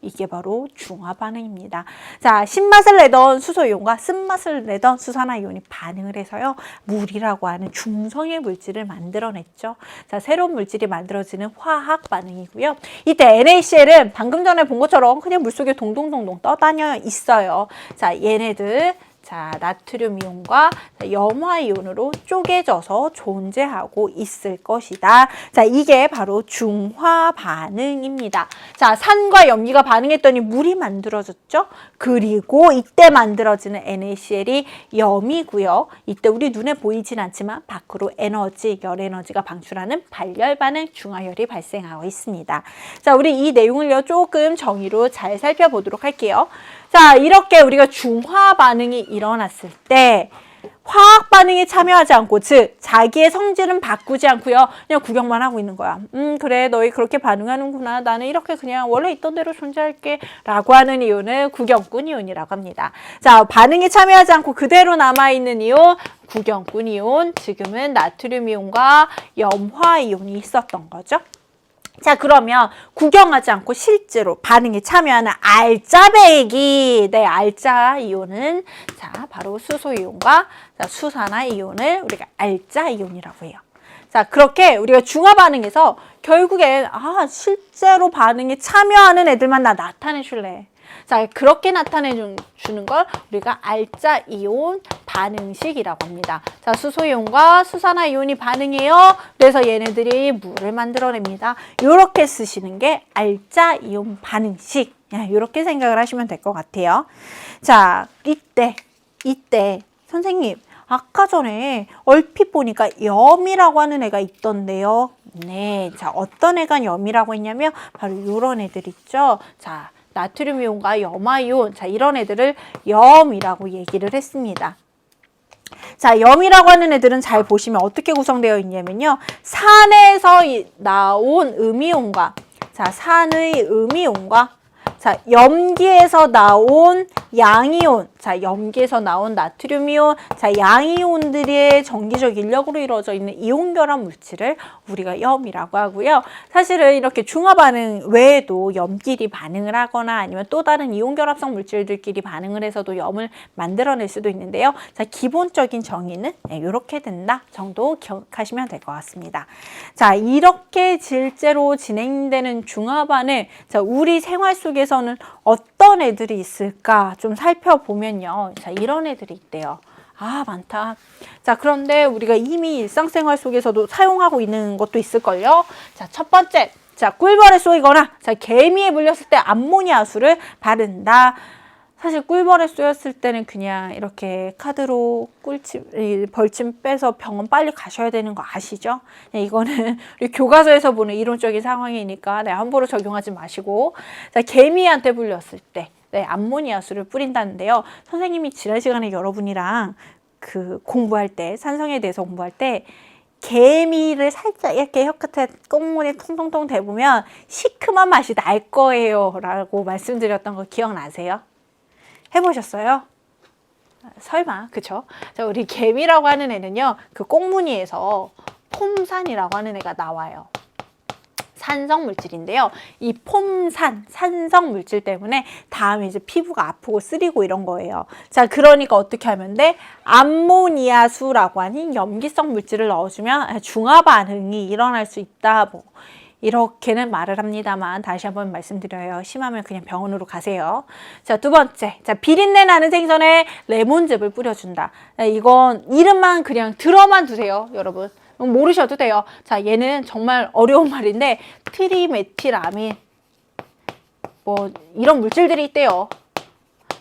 이게 바로 중화 반응입니다. 자, 신맛을 내던 수소이온과 쓴맛을 내던 수산화이온이 반응을 해서요. 물이라고 하는 중성의 물질을 만들어냈죠. 자, 새로운 물질이 만들어지는 화학 반응이고요. 이때 NaCl은 방금 전에 본 것처럼 그냥 물속에 동동동동 떠다녀 있어요. 자, 얘네들 자, 나트륨 이온과 염화 이온으로 쪼개져서 존재하고 있을 것이다. 자, 이게 바로 중화 반응입니다. 자, 산과 염기가 반응했더니 물이 만들어졌죠? 그리고 이때 만들어지는 NaCl이 염이고요. 이때 우리 눈에 보이진 않지만 밖으로 에너지, 열 에너지가 방출하는 발열 반응, 중화열이 발생하고 있습니다. 자, 우리 이 내용을요, 조금 정의로 잘 살펴보도록 할게요. 자, 이렇게 우리가 중화 반응이 일어났을 때 화학 반응에 참여하지 않고, 즉 자기의 성질은 바꾸지 않고요. 그냥 구경만 하고 있는 거야. 그래, 너희 그렇게 반응하는구나. 나는 이렇게 그냥 원래 있던 대로 존재할게. 라고 하는 이온을 구경꾼 이온이라고 합니다. 자, 반응에 참여하지 않고 그대로 남아있는 이온, 구경꾼 이온. 지금은 나트륨 이온과 염화 이온이 있었던 거죠. 자, 그러면 구경하지 않고 실제로 반응에 참여하는 알짜배기, 네, 알짜 이온은 자, 바로 수소 이온과 수산화 이온을 우리가 알짜 이온이라고 해요. 자, 그렇게 우리가 중화 반응에서 결국엔 실제로 반응에 참여하는 애들만 나타내 줄래. 자, 그렇게 나타내 주는 걸 우리가 알짜 이온 반응식이라고 합니다. 자, 수소 이온과 수산화 이온이 반응해요. 그래서 얘네들이 물을 만들어냅니다. 이렇게 쓰시는 게 알짜 이온 반응식. 이렇게 생각을 하시면 될 것 같아요. 자, 이때 선생님, 아까 전에 얼핏 보니까 염이라고 하는 애가 있던데요. 네, 자, 어떤 애가 염이라고 했냐면 바로 이런 애들 있죠. 자, 나트륨 이온과 염화 이온, 자, 이런 애들을 염이라고 얘기를 했습니다. 자, 염이라고 하는 애들은 잘 보시면 어떻게 구성되어 있냐면요. 산에서 나온 음이온과, 자, 산의 음이온과, 자, 염기에서 나온 양이온, 자, 염기에서 나온 나트륨 이온, 자, 양이온들의 전기적 인력으로 이루어져 있는 이온 결합 물질을 우리가 염이라고 하고요. 사실은 이렇게 중화 반응 외에도 염끼리 반응을 하거나 아니면 또 다른 이온 결합성 물질들끼리 반응을 해서도 염을 만들어낼 수도 있는데요. 자, 기본적인 정의는 이렇게 된다 정도 기억하시면 될 것 같습니다. 자, 이렇게 실제로 진행되는 중화 반응, 자, 우리 생활 속에서는 어떤 애들이 있을까 좀 살펴보면요. 자, 이런 애들이 있대요. 많다. 자, 그런데 우리가 이미 일상생활 속에서도 사용하고 있는 것도 있을걸요. 자, 첫 번째. 자, 꿀벌에 쏘이거나, 자, 개미에 물렸을 때 암모니아수를 바른다. 사실 꿀벌에 쏘였을 때는 그냥 이렇게 카드로 벌침 빼서 병원 빨리 가셔야 되는 거 아시죠? 이거는 우리 교과서에서 보는 이론적인 상황이니까 함부로 적용하지 마시고. 자, 개미한테 물렸을 때 암모니아수를 뿌린다는데요. 선생님이 지난 시간에 여러분이랑 공부할 때, 산성에 대해서 공부할 때 개미를 살짝 이렇게 혀끝에 꽁무니 통통통 대보면 시큼한 맛이 날 거예요 라고 말씀드렸던 거 기억나세요? 해보셨어요? 설마, 그쵸? 자, 우리 개미라고 하는 애는요, 꽁무니에서 폼산이라고 하는 애가 나와요. 산성 물질인데요. 이 산성 물질 때문에 다음에 이제 피부가 아프고 쓰리고 이런 거예요. 자, 그러니까 어떻게 하면 돼? 암모니아수라고 하는 염기성 물질을 넣어주면 중화 반응이 일어날 수 있다. 이렇게는 말을 합니다만 다시 한번 말씀드려요. 심하면 그냥 병원으로 가세요. 자, 두 번째. 자, 비린내 나는 생선에 레몬즙을 뿌려준다. 이건 이름만 그냥 들어만 두세요, 여러분. 모르셔도 돼요. 자, 얘는 정말 어려운 말인데 트리메틸아민 이런 물질들이 있대요.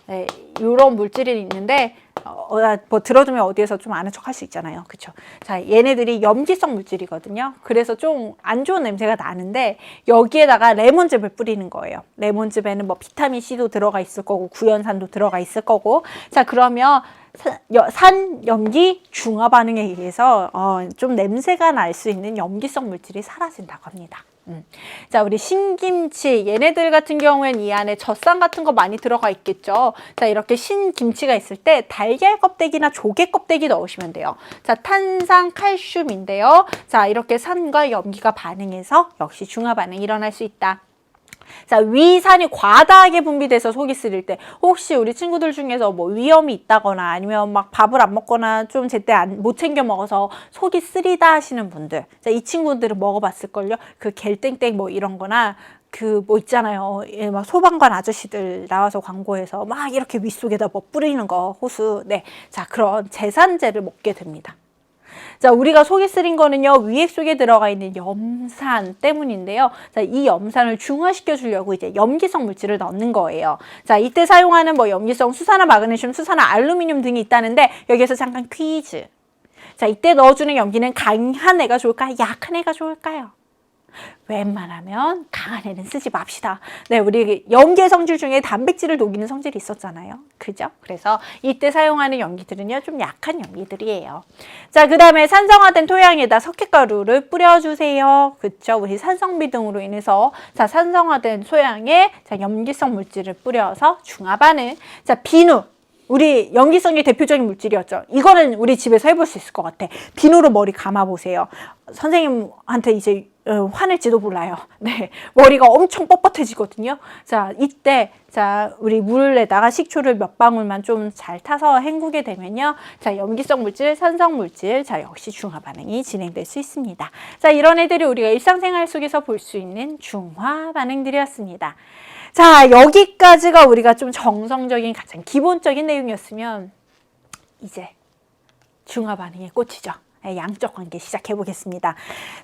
네, 이런 물질이 있는데 들어두면 어디에서 좀 아는 척 할 수 있잖아요. 그쵸? 자, 얘네들이 염기성 물질이거든요. 그래서 좀 안 좋은 냄새가 나는데 여기에다가 레몬즙을 뿌리는 거예요. 레몬즙에는 비타민C도 들어가 있을 거고 구연산도 들어가 있을 거고. 자, 그러면 산염기 중화 반응에 의해서 좀 냄새가 날 수 있는 염기성 물질이 사라진다고 합니다. 자, 우리 신김치 얘네들 같은 경우에는 이 안에 젖산 같은 거 많이 들어가 있겠죠. 자, 이렇게 신김치가 있을 때 달걀 껍데기나 조개 껍데기 넣으시면 돼요. 자, 탄산 칼슘인데요. 자, 이렇게 산과 염기가 반응해서 역시 중화 반응이 일어날 수 있다. 자, 위산이 과다하게 분비돼서 속이 쓰릴 때 혹시 우리 친구들 중에서 위염이 있다거나 아니면 밥을 안 먹거나 좀 제때 못 챙겨 먹어서 속이 쓰리다 하시는 분들, 자, 이 친구들은 먹어봤을걸요. 겔땡땡 이런 거나 있잖아요. 소방관 아저씨들 나와서 광고에서 이렇게 윗속에다 뿌리는 거, 호수. 네. 자, 그런 제산제를 먹게 됩니다. 자, 우리가 속이 쓰린 거는요, 위액 속에 들어가 있는 염산 때문인데요. 자, 이 염산을 중화시켜 주려고 이제 염기성 물질을 넣는 거예요. 자, 이때 사용하는 염기성 수산화 마그네슘, 수산화 알루미늄 등이 있다는데 여기에서 잠깐 퀴즈. 자, 이때 넣어주는 염기는 강한 애가 좋을까? 약한 애가 좋을까요? 웬만하면 강한 애는 쓰지 맙시다. 네, 우리 염기의 성질 중에 단백질을 녹이는 성질이 있었잖아요. 그죠? 그래서 이때 사용하는 염기들은요, 좀 약한 염기들이에요. 자, 그 다음에 산성화된 토양에다 석회가루를 뿌려주세요. 그쵸? 우리 산성비 등으로 인해서, 자, 산성화된 토양에 자, 염기성 물질을 뿌려서 중화 반응. 자, 비누. 우리 염기성의 대표적인 물질이었죠. 이거는 우리 집에서 해볼 수 있을 것 같아. 비누로 머리 감아보세요. 선생님한테 이제 화낼지도 몰라요. 네, 머리가 엄청 뻣뻣해지거든요. 자, 이때 자 우리 물에다가 식초를 몇 방울만 좀 잘 타서 헹구게 되면요. 자, 염기성 물질, 산성 물질, 자 역시 중화 반응이 진행될 수 있습니다. 자, 이런 애들이 우리가 일상생활 속에서 볼 수 있는 중화 반응들이었습니다. 자, 여기까지가 우리가 좀 정성적인 가장 기본적인 내용이었으면 이제 중화 반응의 꽃이죠. 양적 관계 시작해 보겠습니다.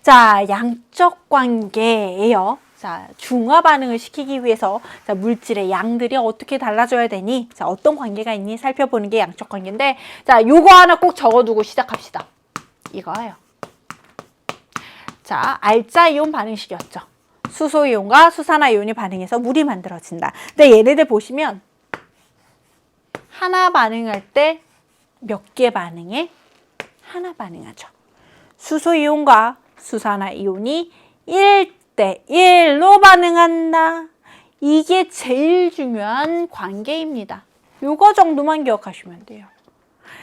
자, 양적 관계예요. 자, 중화 반응을 시키기 위해서 자, 물질의 양들이 어떻게 달라져야 되니? 자, 어떤 관계가 있니? 살펴보는 게 양적 관계인데, 자, 요거 하나 꼭 적어두고 시작합시다. 이거예요. 자, 알자이온 반응식이었죠. 수소이온과 수산화이온이 반응해서 물이 만들어진다. 근데 얘네들 보시면 하나 반응할 때 몇 개 반응해? 하나 반응하죠. 수소이온과 수산화이온이 1대1로 반응한다. 이게 제일 중요한 관계입니다. 요거 정도만 기억하시면 돼요.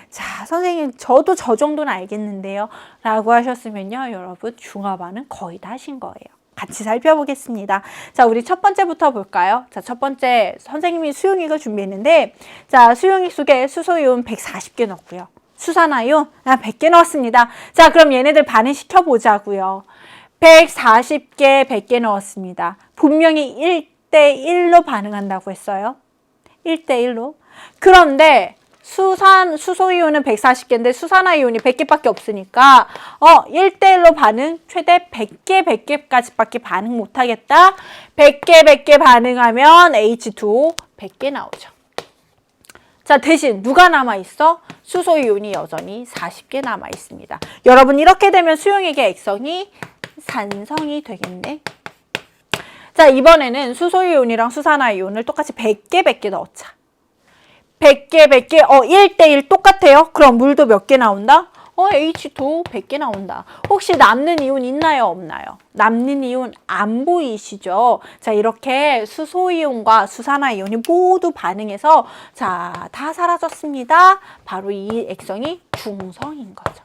자, 선생님 저도 저 정도는 알겠는데요 라고 하셨으면요, 여러분 중화 반응 거의 다 하신 거예요. 같이 살펴보겠습니다. 자, 우리 첫 번째부터 볼까요? 자, 첫 번째 선생님이 수용액을 준비했는데, 자, 수용액 속에 수소이온 140개 넣었고요. 수산화이온 100개 넣었습니다. 자, 그럼 얘네들 반응시켜 보자고요. 140개, 100개 넣었습니다. 분명히 1대1로 반응한다고 했어요. 1대1로. 그런데 수소이온은 140개인데 수산화이온이 100개밖에 없으니까 1대1로 반응 최대 100개, 100개까지밖에 반응 못하겠다. 100개, 100개 반응하면 H2O 100개 나오죠. 자, 대신 누가 남아있어? 수소이온이 여전히 40개 남아있습니다. 여러분, 이렇게 되면 수용액의 액성이 산성이 되겠네. 자, 이번에는 수소이온이랑 수산화이온을 똑같이 100개, 100개 넣자. 100개, 100개, 1대1 똑같아요. 그럼 물도 몇 개 나온다? H2O 100개 나온다. 혹시 남는 이온 있나요? 없나요? 남는 이온 안 보이시죠? 자, 이렇게 수소이온과 수산화이온이 모두 반응해서 자, 다 사라졌습니다. 바로 이 액성이 중성인 거죠.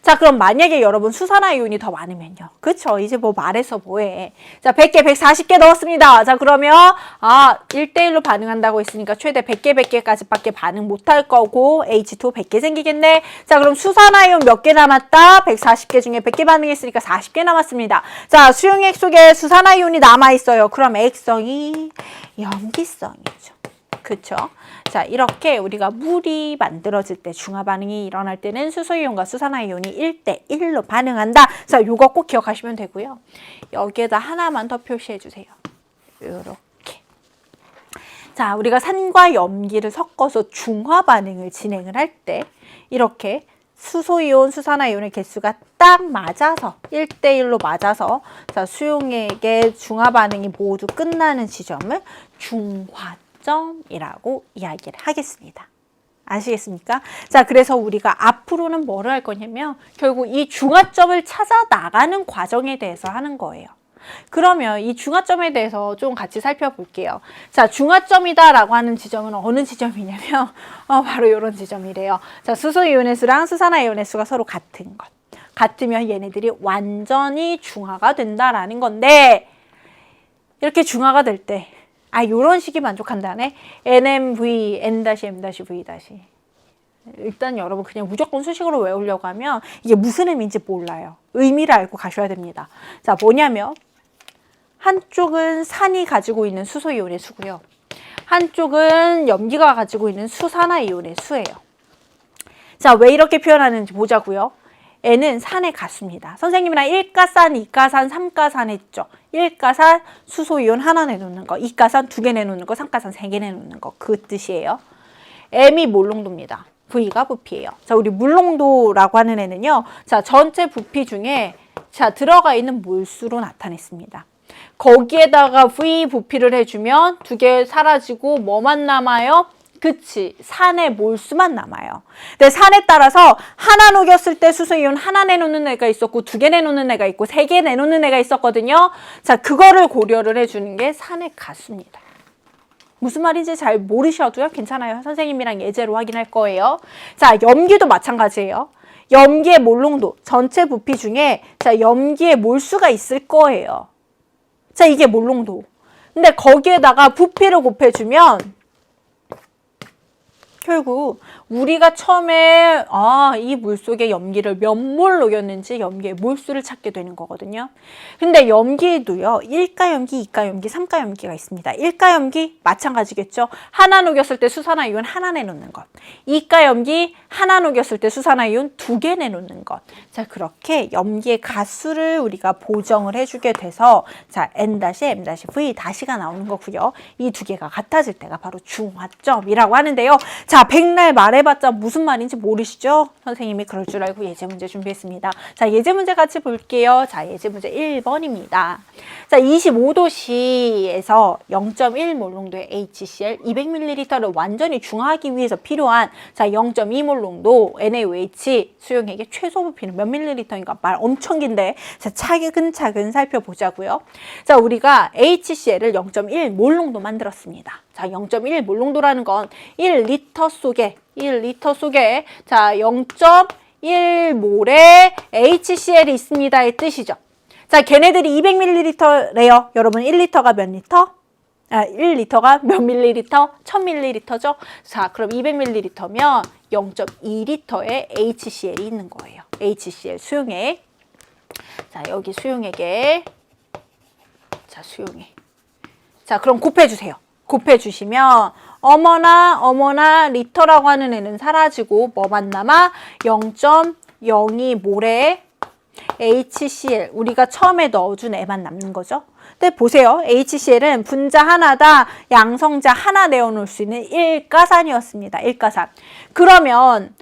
자, 그럼 만약에 여러분 수산화이온이 더 많으면요. 그쵸? 이제 뭐 말해서 뭐해. 자, 100개, 140개 넣었습니다. 자, 그러면 1대1로 반응한다고 했으니까 최대 100개, 100개까지 밖에 반응 못할 거고 H2O 100개 생기겠네. 자, 그럼 수산화이온 몇 개 남았다? 140개 중에 100개 반응했으니까 40개 남았습니다. 자, 수용액 속에 수산화이온이 남아있어요. 그럼 액성이 염기성이죠. 그쵸? 자, 이렇게 우리가 물이 만들어질 때 중화 반응이 일어날 때는 수소이온과 수산화이온이 1대1로 반응한다. 자, 요거 꼭 기억하시면 되고요. 여기에다 하나만 더 표시해 주세요. 요렇게. 자, 우리가 산과 염기를 섞어서 중화 반응을 진행을 할 때 이렇게 수소이온, 수산화이온의 개수가 딱 맞아서 1대1로 맞아서 자, 수용액의 중화 반응이 모두 끝나는 지점을 중화점이라고 이야기를 하겠습니다. 아시겠습니까? 자, 그래서 우리가 앞으로는 뭐를 할 거냐면 결국 이 중화점을 찾아 나가는 과정에 대해서 하는 거예요. 그러면 이 중화점에 대해서 좀 같이 살펴볼게요. 자, 중화점이다라고 하는 지점은 어느 지점이냐면 바로 이런 지점이래요. 자, 수소이온의 수랑 수산화이온의 수가 서로 같은 것. 같으면 얘네들이 완전히 중화가 된다라는 건데 이렇게 중화가 될 때 요런 식이 만족한다네. NMV, N-M-V-. 일단 여러분 그냥 무조건 수식으로 외우려고 하면 이게 무슨 의미인지 몰라요. 의미를 알고 가셔야 됩니다. 자, 뭐냐면 한쪽은 산이 가지고 있는 수소이온의 수고요. 한쪽은 염기가 가지고 있는 수산화이온의 수예요. 자, 왜 이렇게 표현하는지 보자고요. N은 산의 가수입니다. 선생님이랑 1가산, 2가산, 3가산 했죠. 1가산 수소이온 하나 내놓는 거, 2가산 2개 내놓는 거, 3가산 3개 내놓는 거. 그 뜻이에요. M이 몰롱도입니다. V가 부피예요. 자, 우리 물농도라고 하는 애는요. 자, 전체 부피 중에 자, 들어가 있는 몰수로 나타냈습니다. 거기에다가 V 부피를 해주면 두 개 사라지고 뭐만 남아요? 그치, 산의 몰수만 남아요. 근데 산에 따라서 하나 녹였을 때 수소이온 하나 내놓는 애가 있었고 두 개 내놓는 애가 있고 세 개 내놓는 애가 있었거든요. 자, 그거를 고려를 해주는 게 산의 가수입니다. 무슨 말인지 잘 모르셔도요, 괜찮아요. 선생님이랑 예제로 확인할 거예요. 자, 염기도 마찬가지예요. 염기의 몰농도, 전체 부피 중에 자, 염기의 몰수가 있을 거예요. 자, 이게 몰농도. 근데 거기에다가 부피를 곱해주면 결국 우리가 처음에 이 물속에 염기를 몇 몰 녹였는지 염기의 몰수를 찾게 되는 거거든요. 근데 염기도요. 1가 염기, 2가 염기, 3가 염기가 있습니다. 1가 염기 마찬가지겠죠. 하나 녹였을 때 수산화이온 하나 내놓는 것. 2가 염기 하나 녹였을 때 수산화이온 두 개 내놓는 것. 자, 그렇게 염기의 가수를 우리가 보정을 해주게 돼서 자, N-M-V-가 나오는 거고요. 이 두 개가 같아질 때가 바로 중화점이라고 하는데요. 자, 백날 말해봤자 무슨 말인지 모르시죠? 선생님이 그럴 줄 알고 예제 문제 준비했습니다. 자, 예제 문제 같이 볼게요. 자, 예제 문제 1번입니다. 자, 25도씨에서 0.1몰 농도의 HCl 200ml를 완전히 중화하기 위해서 필요한 자, 0.2몰 농도 NaOH 수용액의 최소 부피는 몇 밀리리터인가? 말 엄청 긴데 자, 차근차근 살펴보자고요. 자, 우리가 HCl을 0.1몰 농도 만들었습니다. 자, 0.1몰 농도라는 건 1리터 속에 자, 0.1몰의 HCl이 있습니다의 뜻이죠. 자, 걔네들이 200ml래요. 여러분 1리터가 몇 리터? 1리터가 몇 밀리리터? 1000ml죠. 자, 그럼 200ml면 0.2리터의 HCl이 있는 거예요. HCl 수용액. 자, 여기 수용액에 자, 수용액. 자, 그럼 곱해주세요. 곱해주시면 어머나 리터라고 하는 애는 사라지고 뭐만 남아? 0.02몰의 HCl 우리가 처음에 넣어준 애만 남는 거죠. 근데 보세요. HCl은 분자 하나다 양성자 하나 내어놓을 수 있는 1가산이었습니다. 1가산. 그러면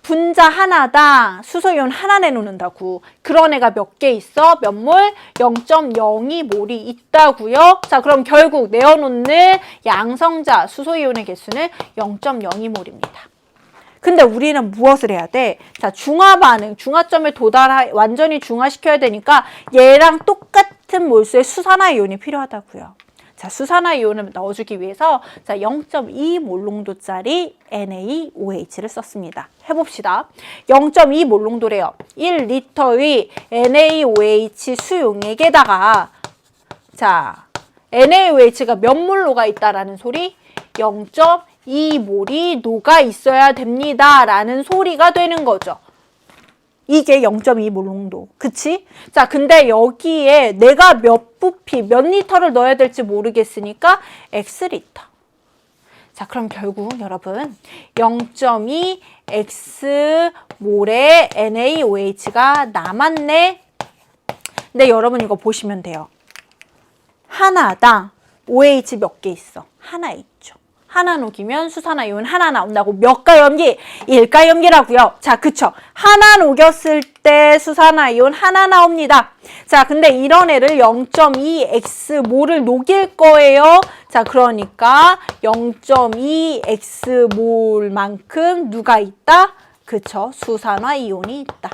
분자 하나당 수소이온 하나 내놓는다고. 그런 애가 몇 개 있어? 몇 몰? 0.02몰이 있다고요. 자, 그럼 결국 내어놓는 양성자 수소이온의 개수는 0.02몰입니다. 근데 우리는 무엇을 해야 돼? 자, 중화 반응, 중화점에 완전히 중화시켜야 되니까 얘랑 똑같은 몰수의 수산화이온이 필요하다고요. 자, 수산화이온을 넣어주기 위해서 자, 0.2몰 농도짜리 NaOH를 썼습니다. 해봅시다. 0.2몰 농도래요. 1리터의 NaOH 수용액에다가 자, NaOH가 몇 몰 녹아 있다라는 소리? 0.2몰이 녹아 있어야 됩니다. 라는 소리가 되는 거죠. 이게 0.2몰 농도. 그치? 자, 근데 여기에 내가 몇 부피, 몇 리터를 넣어야 될지 모르겠으니까 X리터. 자, 그럼 결국 여러분 0.2 X몰의 NaOH가 남았네. 근데 여러분 이거 보시면 돼요. 하나당 OH 몇 개 있어? 하나 있죠. 하나 녹이면 수산화이온 하나 나온다고. 몇 가 염기? 1가 염기라고요. 자, 그쵸. 하나 녹였을 때 수산화이온 하나 나옵니다. 자, 근데 이런 애를 0.2X몰을 녹일 거예요. 자, 그러니까 0.2X몰만큼 누가 있다? 그쵸. 수산화이온이 있다.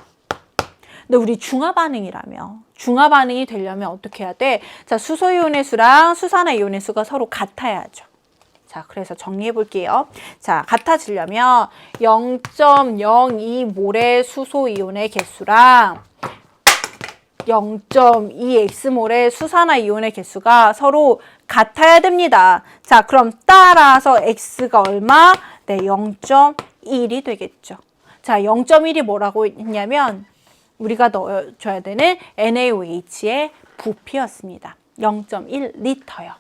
근데 우리 중화 반응이라며. 중화 반응이 되려면 어떻게 해야 돼? 자, 수소이온의 수랑 수산화이온의 수가 서로 같아야죠. 자, 그래서 정리해 볼게요. 자, 같아지려면 0.02몰의 수소이온의 개수랑 0.2X몰의 수산화이온의 개수가 서로 같아야 됩니다. 자, 그럼 따라서 X가 얼마? 네, 0.1이 되겠죠. 자, 0.1이 뭐라고 했냐면 우리가 넣어줘야 되는 NaOH의 부피였습니다. 0.1리터요.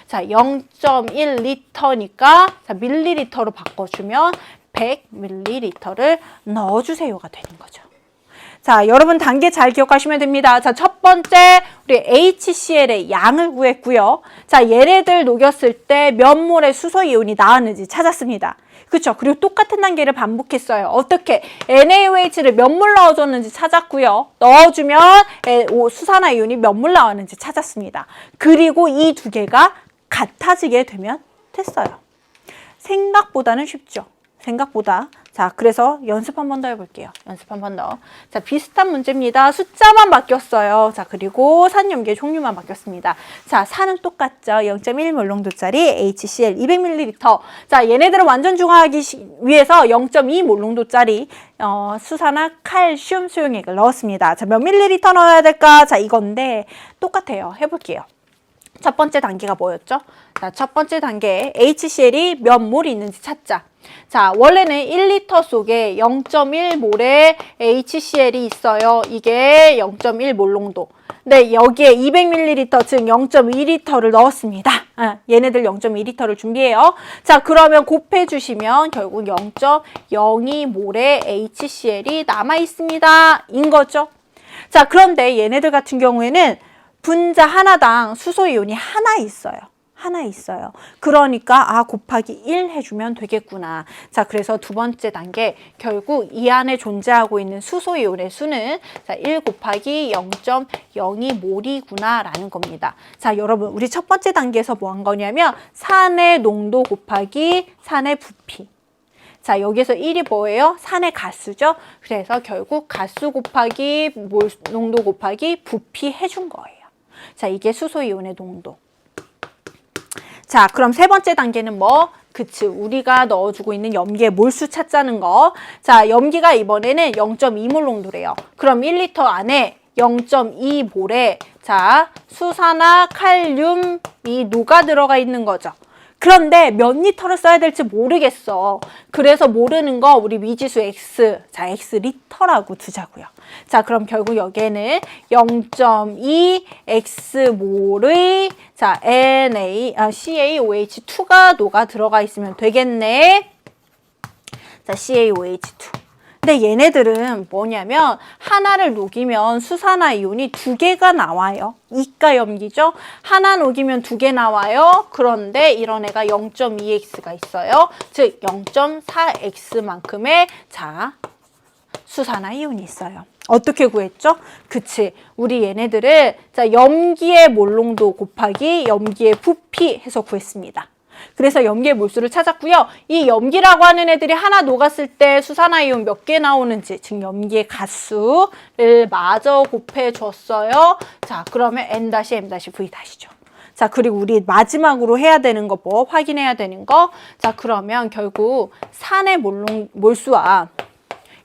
자, 0.1리터니까 자, 밀리리터로 바꿔주면 100ml를 넣어주세요가 되는 거죠. 자, 여러분 단계 잘 기억하시면 됩니다. 자, 첫 번째 우리 HCl의 양을 구했고요. 자, 얘네들 녹였을 때 몇 몰의 수소이온이 나왔는지 찾았습니다. 그쵸? 그리고 똑같은 단계를 반복했어요. 어떻게? NaOH를 몇 몰 넣어줬는지 찾았고요. 넣어주면 수산화이온이 몇 몰 나왔는지 찾았습니다. 그리고 이 두 개가 같아지게 되면 됐어요. 생각보다는 쉽죠? 생각보다. 자, 그래서 연습 한 번 더 해볼게요. 연습 한 번 더. 자, 비슷한 문제입니다. 숫자만 바뀌었어요. 자, 그리고 산염기의 종류만 바뀌었습니다. 자, 산은 똑같죠. 0.1몰 농도짜리 HCl 200ml. 자, 얘네들은 완전 중화하기 위해서 0.2몰 농도짜리 수산화 칼슘 수용액을 넣었습니다. 자, 몇 밀리리터 넣어야 될까? 자, 이건데 똑같아요. 해볼게요. 첫 번째 단계가 뭐였죠? 자, 첫 번째 단계 HCl이 몇 몰이 있는지 찾자. 자, 원래는 1리터 속에 0.1몰의 HCl이 있어요. 이게 0.1몰 농도. 네, 여기에 200ml, 즉 0.2리터를 넣었습니다. 얘네들 0.2리터를 준비해요. 자, 그러면 곱해주시면 결국 0.02몰의 HCl이 남아있습니다. 인 거죠. 자, 그런데 얘네들 같은 경우에는 분자 하나당 수소이온이 하나 있어요. 하나 있어요. 그러니까 곱하기 1 해주면 되겠구나. 자, 그래서 두 번째 단계 결국 이 안에 존재하고 있는 수소이온의 수는 자, 1 곱하기 0.02몰이구나 라는 겁니다. 자, 여러분 우리 첫 번째 단계에서 뭐 한 거냐면 산의 농도 곱하기 산의 부피. 자, 여기서 1이 뭐예요? 산의 가수죠. 그래서 결국 가수 곱하기 몰 농도 곱하기 부피 해준 거예요. 자, 이게 수소이온의 농도. 자, 그럼 세 번째 단계는 뭐? 그치, 우리가 넣어주고 있는 염기의 몰수 찾자는 거. 자, 염기가 이번에는 0.2몰 농도래요. 그럼 1리터 안에 0.2몰에 자, 수산화 칼륨이 녹아 들어가 있는 거죠. 그런데 몇 리터를 써야 될지 모르겠어. 그래서 모르는 거 우리 미지수 X, 자, X 리터라고 두자고요. 자, 그럼 결국 여기에는 0.2 X몰의 자, CaOH2가 녹아 들어가 있으면 되겠네. 자, CaOH2. 근데 얘네들은 뭐냐면 하나를 녹이면 수산화이온이 두 개가 나와요. 이가 염기죠. 하나 녹이면 두 개 나와요. 그런데 이런 애가 0.2x가 있어요. 즉 0.4x만큼의 자 수산화이온이 있어요. 어떻게 구했죠? 그치. 우리 얘네들을 자 염기의 몰농도 곱하기 염기의 부피 해서 구했습니다. 그래서 염기의 몰수를 찾았고요. 이 염기라고 하는 애들이 하나 녹았을 때 수산화이온 몇 개 나오는지, 즉 염기의 가수를 마저 곱해줬어요. 자, 그러면 N-M-V-죠. 자, 그리고 우리 마지막으로 해야 되는 거 뭐? 확인해야 되는 거. 자, 그러면 결국 산의 몰수와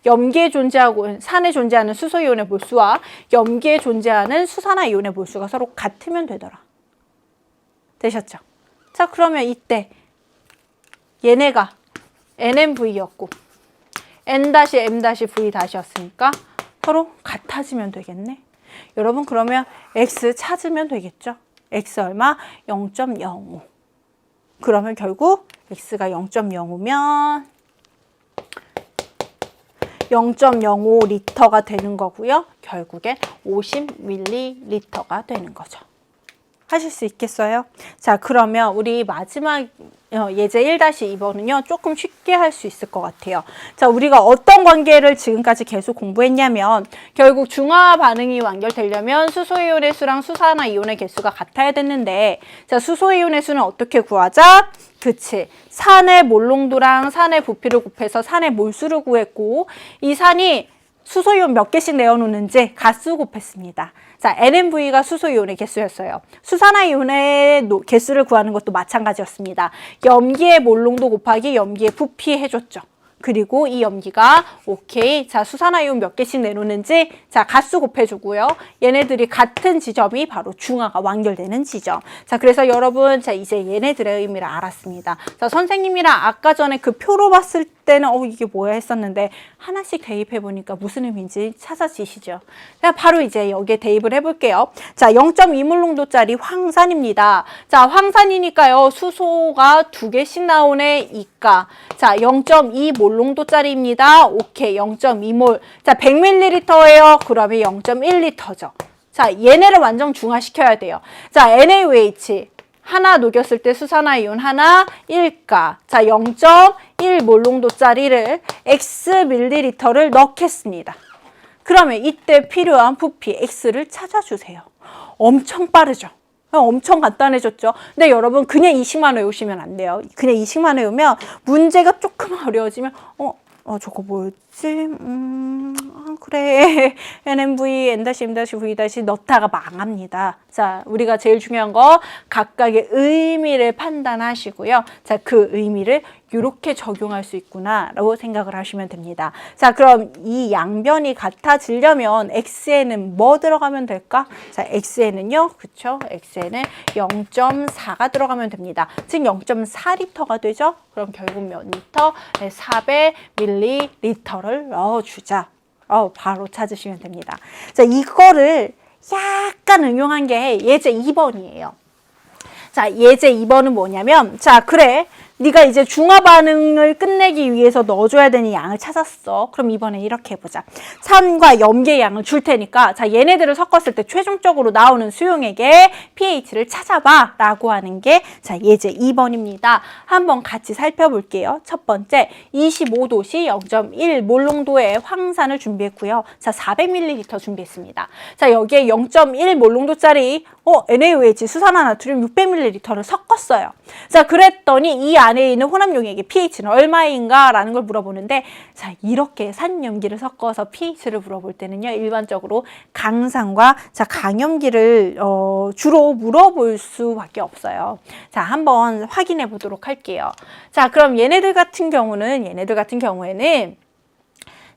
염기에 존재하고 산에 존재하는 수소이온의 몰수와 염기에 존재하는 수산화이온의 몰수가 서로 같으면 되더라. 되셨죠? 자, 그러면 이때 얘네가 NMV였고 N-M-V-였으니까 서로 같아지면 되겠네. 여러분 그러면 X 찾으면 되겠죠? X 얼마? 0.05. 그러면 결국 X가 0.05면 0.05리터가 되는 거고요. 결국에 50ml가 되는 거죠. 하실 수 있겠어요? 자, 그러면 우리 마지막 예제 1-2번은요. 조금 쉽게 할 수 있을 것 같아요. 자, 우리가 어떤 관계를 지금까지 계속 공부했냐면 결국 중화 반응이 완결되려면 수소이온의 수랑 수산화이온의 개수가 같아야 됐는데 자, 수소이온의 수는 어떻게 구하자? 그치. 산의 몰농도랑 산의 부피를 곱해서 산의 몰수를 구했고 이 산이 수소이온 몇 개씩 내어놓는지 가수 곱했습니다. 자, NMV가 수소이온의 개수였어요. 수산화이온의 개수를 구하는 것도 마찬가지였습니다. 염기의 몰농도 곱하기 염기의 부피 해줬죠. 그리고 이 염기가 오케이. 자, 수산화이온 몇 개씩 내놓는지 자, 가수 곱해주고요. 얘네들이 같은 지점이 바로 중화가 완결되는 지점. 자, 그래서 여러분 자, 이제 얘네들의 의미를 알았습니다. 자, 선생님이랑 아까 전에 그 표로 봤을 때는 이게 뭐야 했었는데 하나씩 대입해 보니까 무슨 의미인지 찾아지시죠? 자, 바로 이제 여기에 대입을 해볼게요. 자, 0.2몰 농도짜리 황산입니다. 자, 황산이니까요. 수소가 두 개씩 나오네. 이가. 자, 0.2몰 농도짜리입니다. 오케이. 0.2몰. 자, 100ml예요. 그러면 0.1리터죠. 자, 얘네를 완전 중화시켜야 돼요. 자, NaOH. 하나 녹였을 때 수산화이온 하나 1가. 자, 0.1몰롱도짜리를 X 밀리리터를 넣겠습니다. 그러면 이때 필요한 부피 X를 찾아주세요. 엄청 빠르죠? 엄청 간단해졌죠? 근데 여러분 그냥 이식만 외우시면 안 돼요. 그냥 이식만 외우면 문제가 조금 어려워지면 저거 뭐였지? 그래. NMV, N-M-V- 넣다가 망합니다. 자, 우리가 제일 중요한 거 각각의 의미를 판단하시고요. 자, 그 의미를 이렇게 적용할 수 있구나 라고 생각을 하시면 됩니다. 자, 그럼 이 양변이 같아지려면 x에는 뭐 들어가면 될까? 자, x에는요. 그쵸? x에는 0.4가 들어가면 됩니다. 즉 0.4리터가 되죠? 그럼 결국 몇 리터? 네, 400ml를 넣어주자. 바로 찾으시면 됩니다. 자, 이거를 약간 응용한 게 예제 2번이에요. 자, 예제 2번은 뭐냐면, 자, 그래. 네가 이제 중화 반응을 끝내기 위해서 넣어줘야 되는 양을 찾았어. 그럼 이번에 이렇게 해보자. 산과 염계의 양을 줄 테니까 자, 얘네들을 섞었을 때 최종적으로 나오는 수용액의 pH를 찾아봐 라고 하는 게 자, 예제 2번입니다. 한번 같이 살펴볼게요. 첫 번째 25도씨 0.1 몰롱도의 황산을 준비했고요. 자, 400ml 준비했습니다. 자, 여기에 0.1 몰롱도짜리 NaOH 수산화나트륨 600ml를 섞었어요. 자, 그랬더니 이 안에 있는 혼합용액의 pH는 얼마인가 라는 걸 물어보는데 자, 이렇게 산염기를 섞어서 pH를 물어볼 때는요, 일반적으로 강산과 자, 강염기를 주로 물어볼 수밖에 없어요. 자, 한번 확인해 보도록 할게요. 자, 그럼 얘네들 같은 경우에는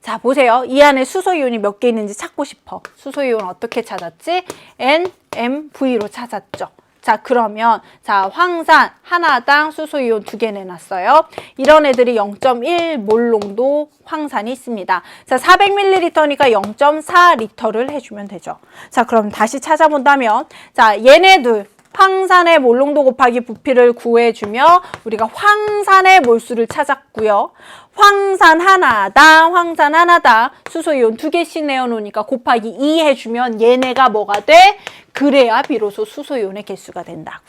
자, 보세요. 이 안에 수소이온이 몇 개 있는지 찾고 싶어. 수소이온 어떻게 찾았지? NMV로 찾았죠. 자, 그러면 자, 황산 하나당 수소이온 2개 내놨어요. 이런 애들이 0.1 몰롱도 황산이 있습니다. 자, 400ml니까 0.4리터를 해주면 되죠. 자, 그럼 다시 찾아본다면 자, 얘네들 황산의 몰롱도 곱하기 부피를 구해주며 우리가 황산의 몰수를 찾았고요. 황산 하나당 수소이온 2개씩 내어놓으니까 곱하기 2 해주면 얘네가 뭐가 돼? 그래야 비로소 수소이온의 개수가 된다고.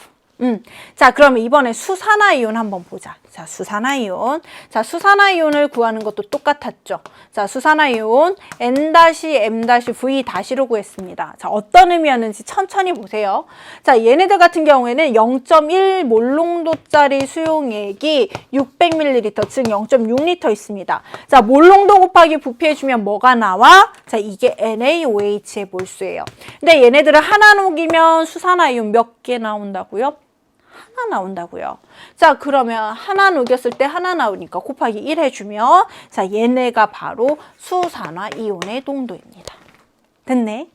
자, 그러면 이번에 수산화이온 한번 보자. 자, 수산화이온. 자, 수산화이온을 구하는 것도 똑같았죠. 자, 수산화이온 N-M-V-로 구했습니다. 자, 어떤 의미였는지 천천히 보세요. 자, 얘네들 같은 경우에는 0.1 몰롱도짜리 수용액이 600ml, 즉 0.6리터 있습니다. 자, 몰롱도 곱하기 부피해주면 뭐가 나와? 자, 이게 NaOH의 몰수예요. 근데 얘네들을 하나 녹이면 수산화이온 몇 개 나온다고요? 하나 나온다고요. 자, 그러면 하나 녹였을 때 하나 나오니까 곱하기 1 해주면 자, 얘네가 바로 수산화이온의 농도입니다. 됐네?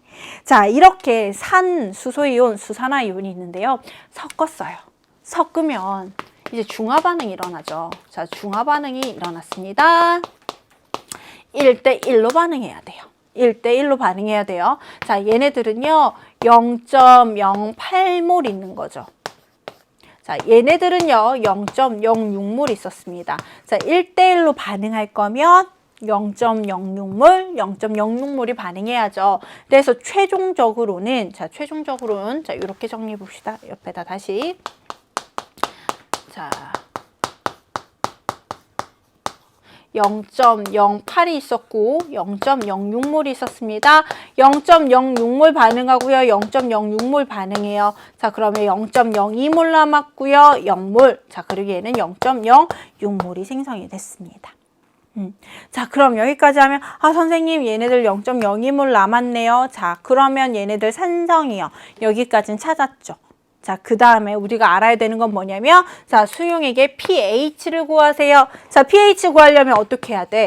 자, 이렇게 산, 수소이온, 수산화이온이 있는데요. 섞었어요. 섞으면 이제 중화반응이 일어나죠. 자, 중화반응이 일어났습니다. 1대1로 반응해야 돼요. 1대1로 반응해야 돼요. 자, 얘네들은요. 0.08몰 있는 거죠. 자, 얘네들은요. 0.06몰 있었습니다. 자, 1대1로 반응할 거면 0.06몰, 0.06몰이 반응해야죠. 그래서 최종적으로는 자, 이렇게 정리해 봅시다. 옆에다 다시. 자, 0.08이 있었고 0.06몰이 있었습니다. 0.06몰 반응하고요. 0.06몰 반응해요. 자, 그러면 0.02몰 남았고요. 0몰. 자, 그리고 얘는 0.06몰이 생성이 됐습니다. 자, 그럼 여기까지 하면 선생님 얘네들 0.02몰 남았네요. 자, 그러면 얘네들 산성이요. 여기까지는 찾았죠. 자, 그 다음에 우리가 알아야 되는 건 뭐냐면 자, 수용액의 pH를 구하세요. 자, pH 구하려면 어떻게 해야 돼?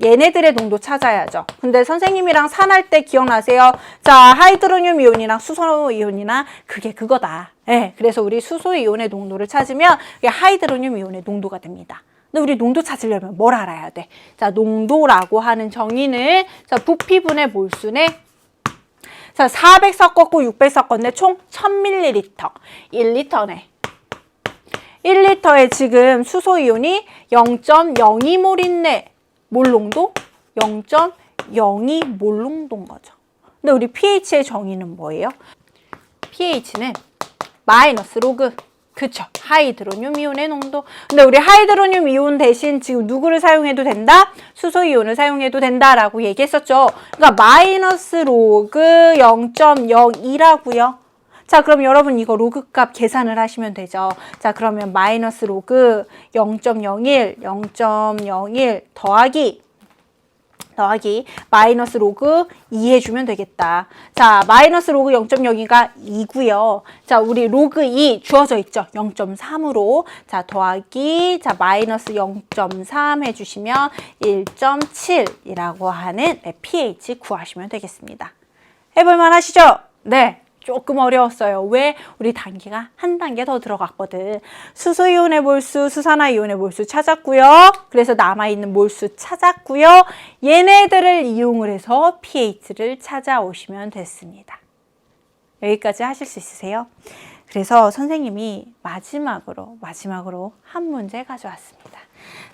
얘네들의 농도 찾아야죠. 근데 선생님이랑 산할 때 기억나세요? 자, 하이드로늄 이온이랑 수소 이온이나 그게 그거다. 네, 그래서 우리 수소 이온의 농도를 찾으면 그게 하이드로늄 이온의 농도가 됩니다. 근데 우리 농도 찾으려면 뭘 알아야 돼? 자, 농도라고 하는 정의는 자, 부피분의 몰수네. 자, 400 섞었고 600 섞었네. 총 1000ml. 1리터네. 1리터에 지금 수소이온이 0.02몰 있네. 몰농도? 0.02몰 농도인 거죠. 근데 우리 pH의 정의는 뭐예요? pH는 마이너스 로그 그쵸. 하이드로늄 이온의 농도. 근데 우리 하이드로늄 이온 대신 지금 누구를 사용해도 된다? 수소 이온을 사용해도 된다라고 얘기했었죠. 그러니까 마이너스 로그 0.02라고요. 자, 그럼 여러분 이거 로그 값 계산을 하시면 되죠. 자, 그러면 마이너스 로그 0.01 더하기 마이너스 로그 2 해주면 되겠다. 자, 마이너스 로그 0.02가 2고요. 자, 우리 로그 2 주어져 있죠. 0.3으로. 자, 더하기 마이너스 0.3 해주시면 1.7이라고 하는 pH 구하시면 되겠습니다. 해볼만 하시죠? 네. 조금 어려웠어요. 왜? 우리 단계가 한 단계 더 들어갔거든. 수소이온의 몰수, 수산화이온의 몰수 찾았고요. 그래서 남아있는 몰수 찾았고요. 얘네들을 이용을 해서 pH를 찾아오시면 됐습니다. 여기까지 하실 수 있으세요? 그래서 선생님이 마지막으로 한 문제 가져왔습니다.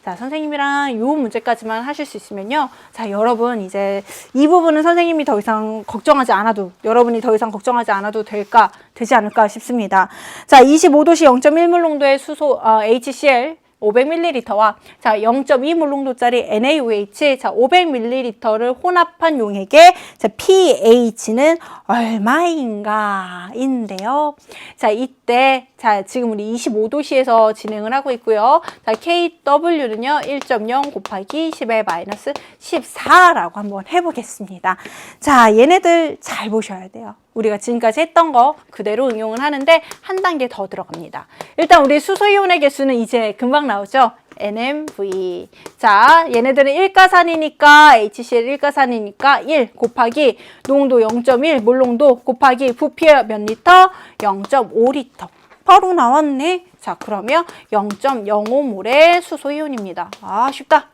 자, 선생님이랑 이 문제까지만 하실 수 있으면요. 자, 여러분 이제 이 부분은 선생님이 더 이상 걱정하지 않아도, 여러분이 더 이상 걱정하지 않아도 되지 않을까 싶습니다. 자, 25도씨 0.1몰 농도의 수소, HCl 500ml와 자, 0.2몰 농도짜리 NaOH 자, 500ml를 혼합한 용액의 자, pH는 얼마인가 인데요. 자, 이때 자, 지금 우리 25도씨에서 진행을 하고 있고요. 자, KW는요. 1.0 곱하기 10의 마이너스 14라고 한번 해보겠습니다. 자, 얘네들 잘 보셔야 돼요. 우리가 지금까지 했던 거 그대로 응용을 하는데 한 단계 더 들어갑니다. 일단 우리 수소이온의 개수는 이제 금방 나오죠. NMV. 자, 얘네들은 일가산이니까 HCl 일가산이니까 1 곱하기 농도 0.1 몰농도 곱하기 부피 몇 리터? 0.5리터. 바로 나왔네. 자, 그러면 0.05몰의 수소이온입니다. 아, 쉽다.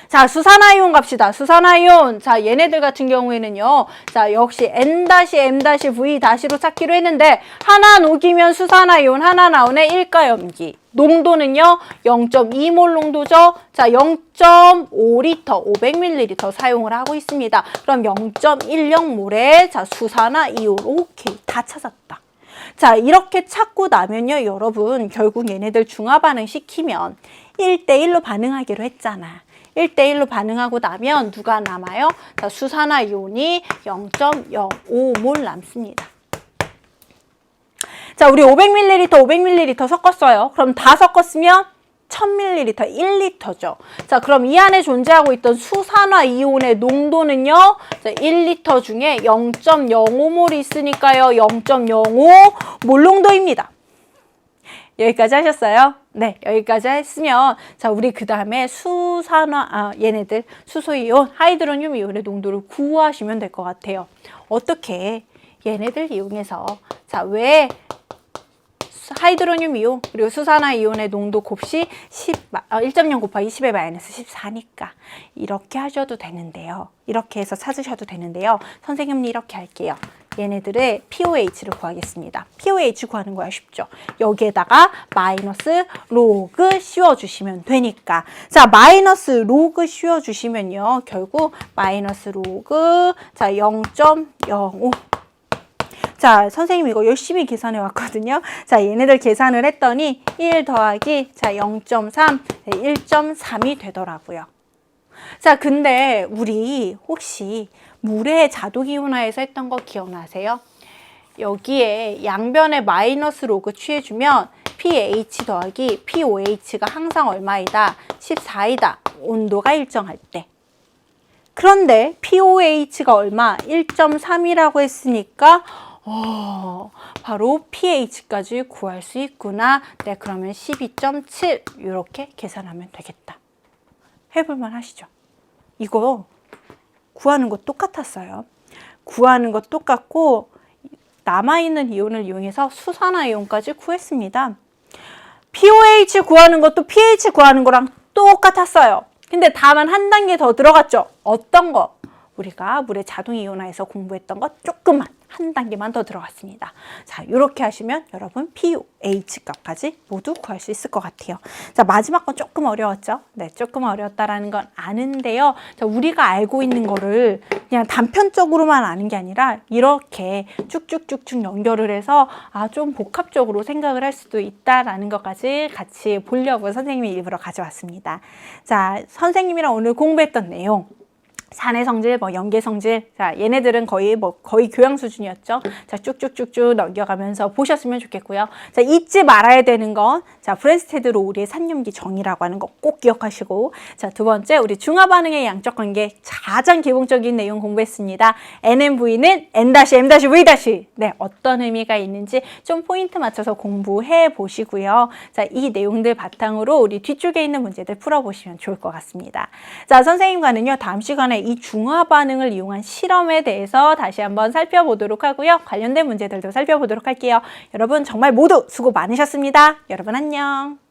자, 수산화이온 갑시다. 수산화이온. 자, 얘네들 같은 경우에는요. 자, 역시 N-M-V-로 찾기로 했는데 하나 녹이면 수산화이온 하나 나오네. 일가염기. 농도는요. 0.2몰 농도죠. 자, 0.5리터, 500ml 사용을 하고 있습니다. 그럼 0.10몰의 자, 수산화이온. 오케이. 다 찾았다. 자, 이렇게 찾고 나면요. 여러분, 결국 얘네들 중화 반응 시키면 1대1로 반응하기로 했잖아. 1대1로 반응하고 나면 누가 남아요? 자, 수산화이온이 0.05몰 남습니다. 자, 우리 500ml 섞었어요. 그럼 다 섞었으면 1000ml, 1리터죠. 자, 그럼 이 안에 존재하고 있던 수산화이온의 농도는요. 자, 1리터 중에 0.05몰이 있으니까요. 0.05몰 농도입니다. 여기까지 하셨어요? 네, 여기까지 했으면 자, 우리 그 다음에 얘네들 수소이온, 하이드로늄 이온의 농도를 구하시면 될 것 같아요. 어떻게? 얘네들 이용해서 자, 왜 하이드로늄 이온 그리고 수산화이온의 농도 곱시 1.0 곱하기 10의 마이너스 14니까 이렇게 하셔도 되는데요. 이렇게 해서 찾으셔도 되는데요. 선생님은 이렇게 할게요. 얘네들의 pOH를 구하겠습니다. pOH 구하는 거야 쉽죠. 여기에다가 마이너스 로그 씌워주시면 되니까. 자, 마이너스 로그 씌워주시면요. 결국 마이너스 로그 자 0.05. 자, 선생님 이거 열심히 계산해 왔거든요. 자, 얘네들 계산을 했더니 1 더하기 자 0.3, 1.3이 되더라고요. 자, 근데 우리 혹시 물의 자도기온화에서 했던 거 기억나세요? 여기에 양변에 마이너스 로그 취해주면 pH 더하기 pOH가 항상 얼마이다? 14이다. 온도가 일정할 때. 그런데 pOH가 얼마? 1.3이라고 했으니까 바로 pH까지 구할 수 있구나. 네, 그러면 12.7 이렇게 계산하면 되겠다. 해볼만 하시죠? 이거 구하는 거 똑같았어요. 구하는 거 똑같고 남아있는 이온을 이용해서 수산화이온까지 구했습니다. pOH 구하는 것도 pH 구하는 거랑 똑같았어요. 근데 다만 한 단계 더 들어갔죠. 어떤 거? 우리가 물의 자동 이온화에서 공부했던 것 조금만 한 단계만 더 들어갔습니다. 자, 이렇게 하시면 여러분 pH 값까지 모두 구할 수 있을 것 같아요. 자, 마지막 건 조금 어려웠죠? 네, 조금 어려웠다라는 건 아는데요. 자, 우리가 알고 있는 거를 그냥 단편적으로만 아는 게 아니라 이렇게 쭉쭉쭉쭉 연결을 해서 좀 복합적으로 생각을 할 수도 있다라는 것까지 같이 보려고 선생님이 일부러 가져왔습니다. 자, 선생님이랑 오늘 공부했던 내용. 산의 성질, 연계 성질. 자, 얘네들은 거의 교양 수준이었죠. 자, 쭉쭉쭉쭉 넘겨가면서 보셨으면 좋겠고요. 자, 잊지 말아야 되는 건, 자, 브랜스테드 로우리의 산염기 정의라고 하는 거 꼭 기억하시고, 자, 두 번째, 우리 중화 반응의 양적 관계 가장 기본적인 내용 공부했습니다. NMV는 N-M-V-. 네, 어떤 의미가 있는지 좀 포인트 맞춰서 공부해 보시고요. 자, 이 내용들 바탕으로 우리 뒤쪽에 있는 문제들 풀어보시면 좋을 것 같습니다. 자, 선생님과는요, 다음 시간에 이 중화 반응을 이용한 실험에 대해서 다시 한번 살펴보도록 하고요. 관련된 문제들도 살펴보도록 할게요. 여러분 정말 모두 수고 많으셨습니다. 여러분 안녕.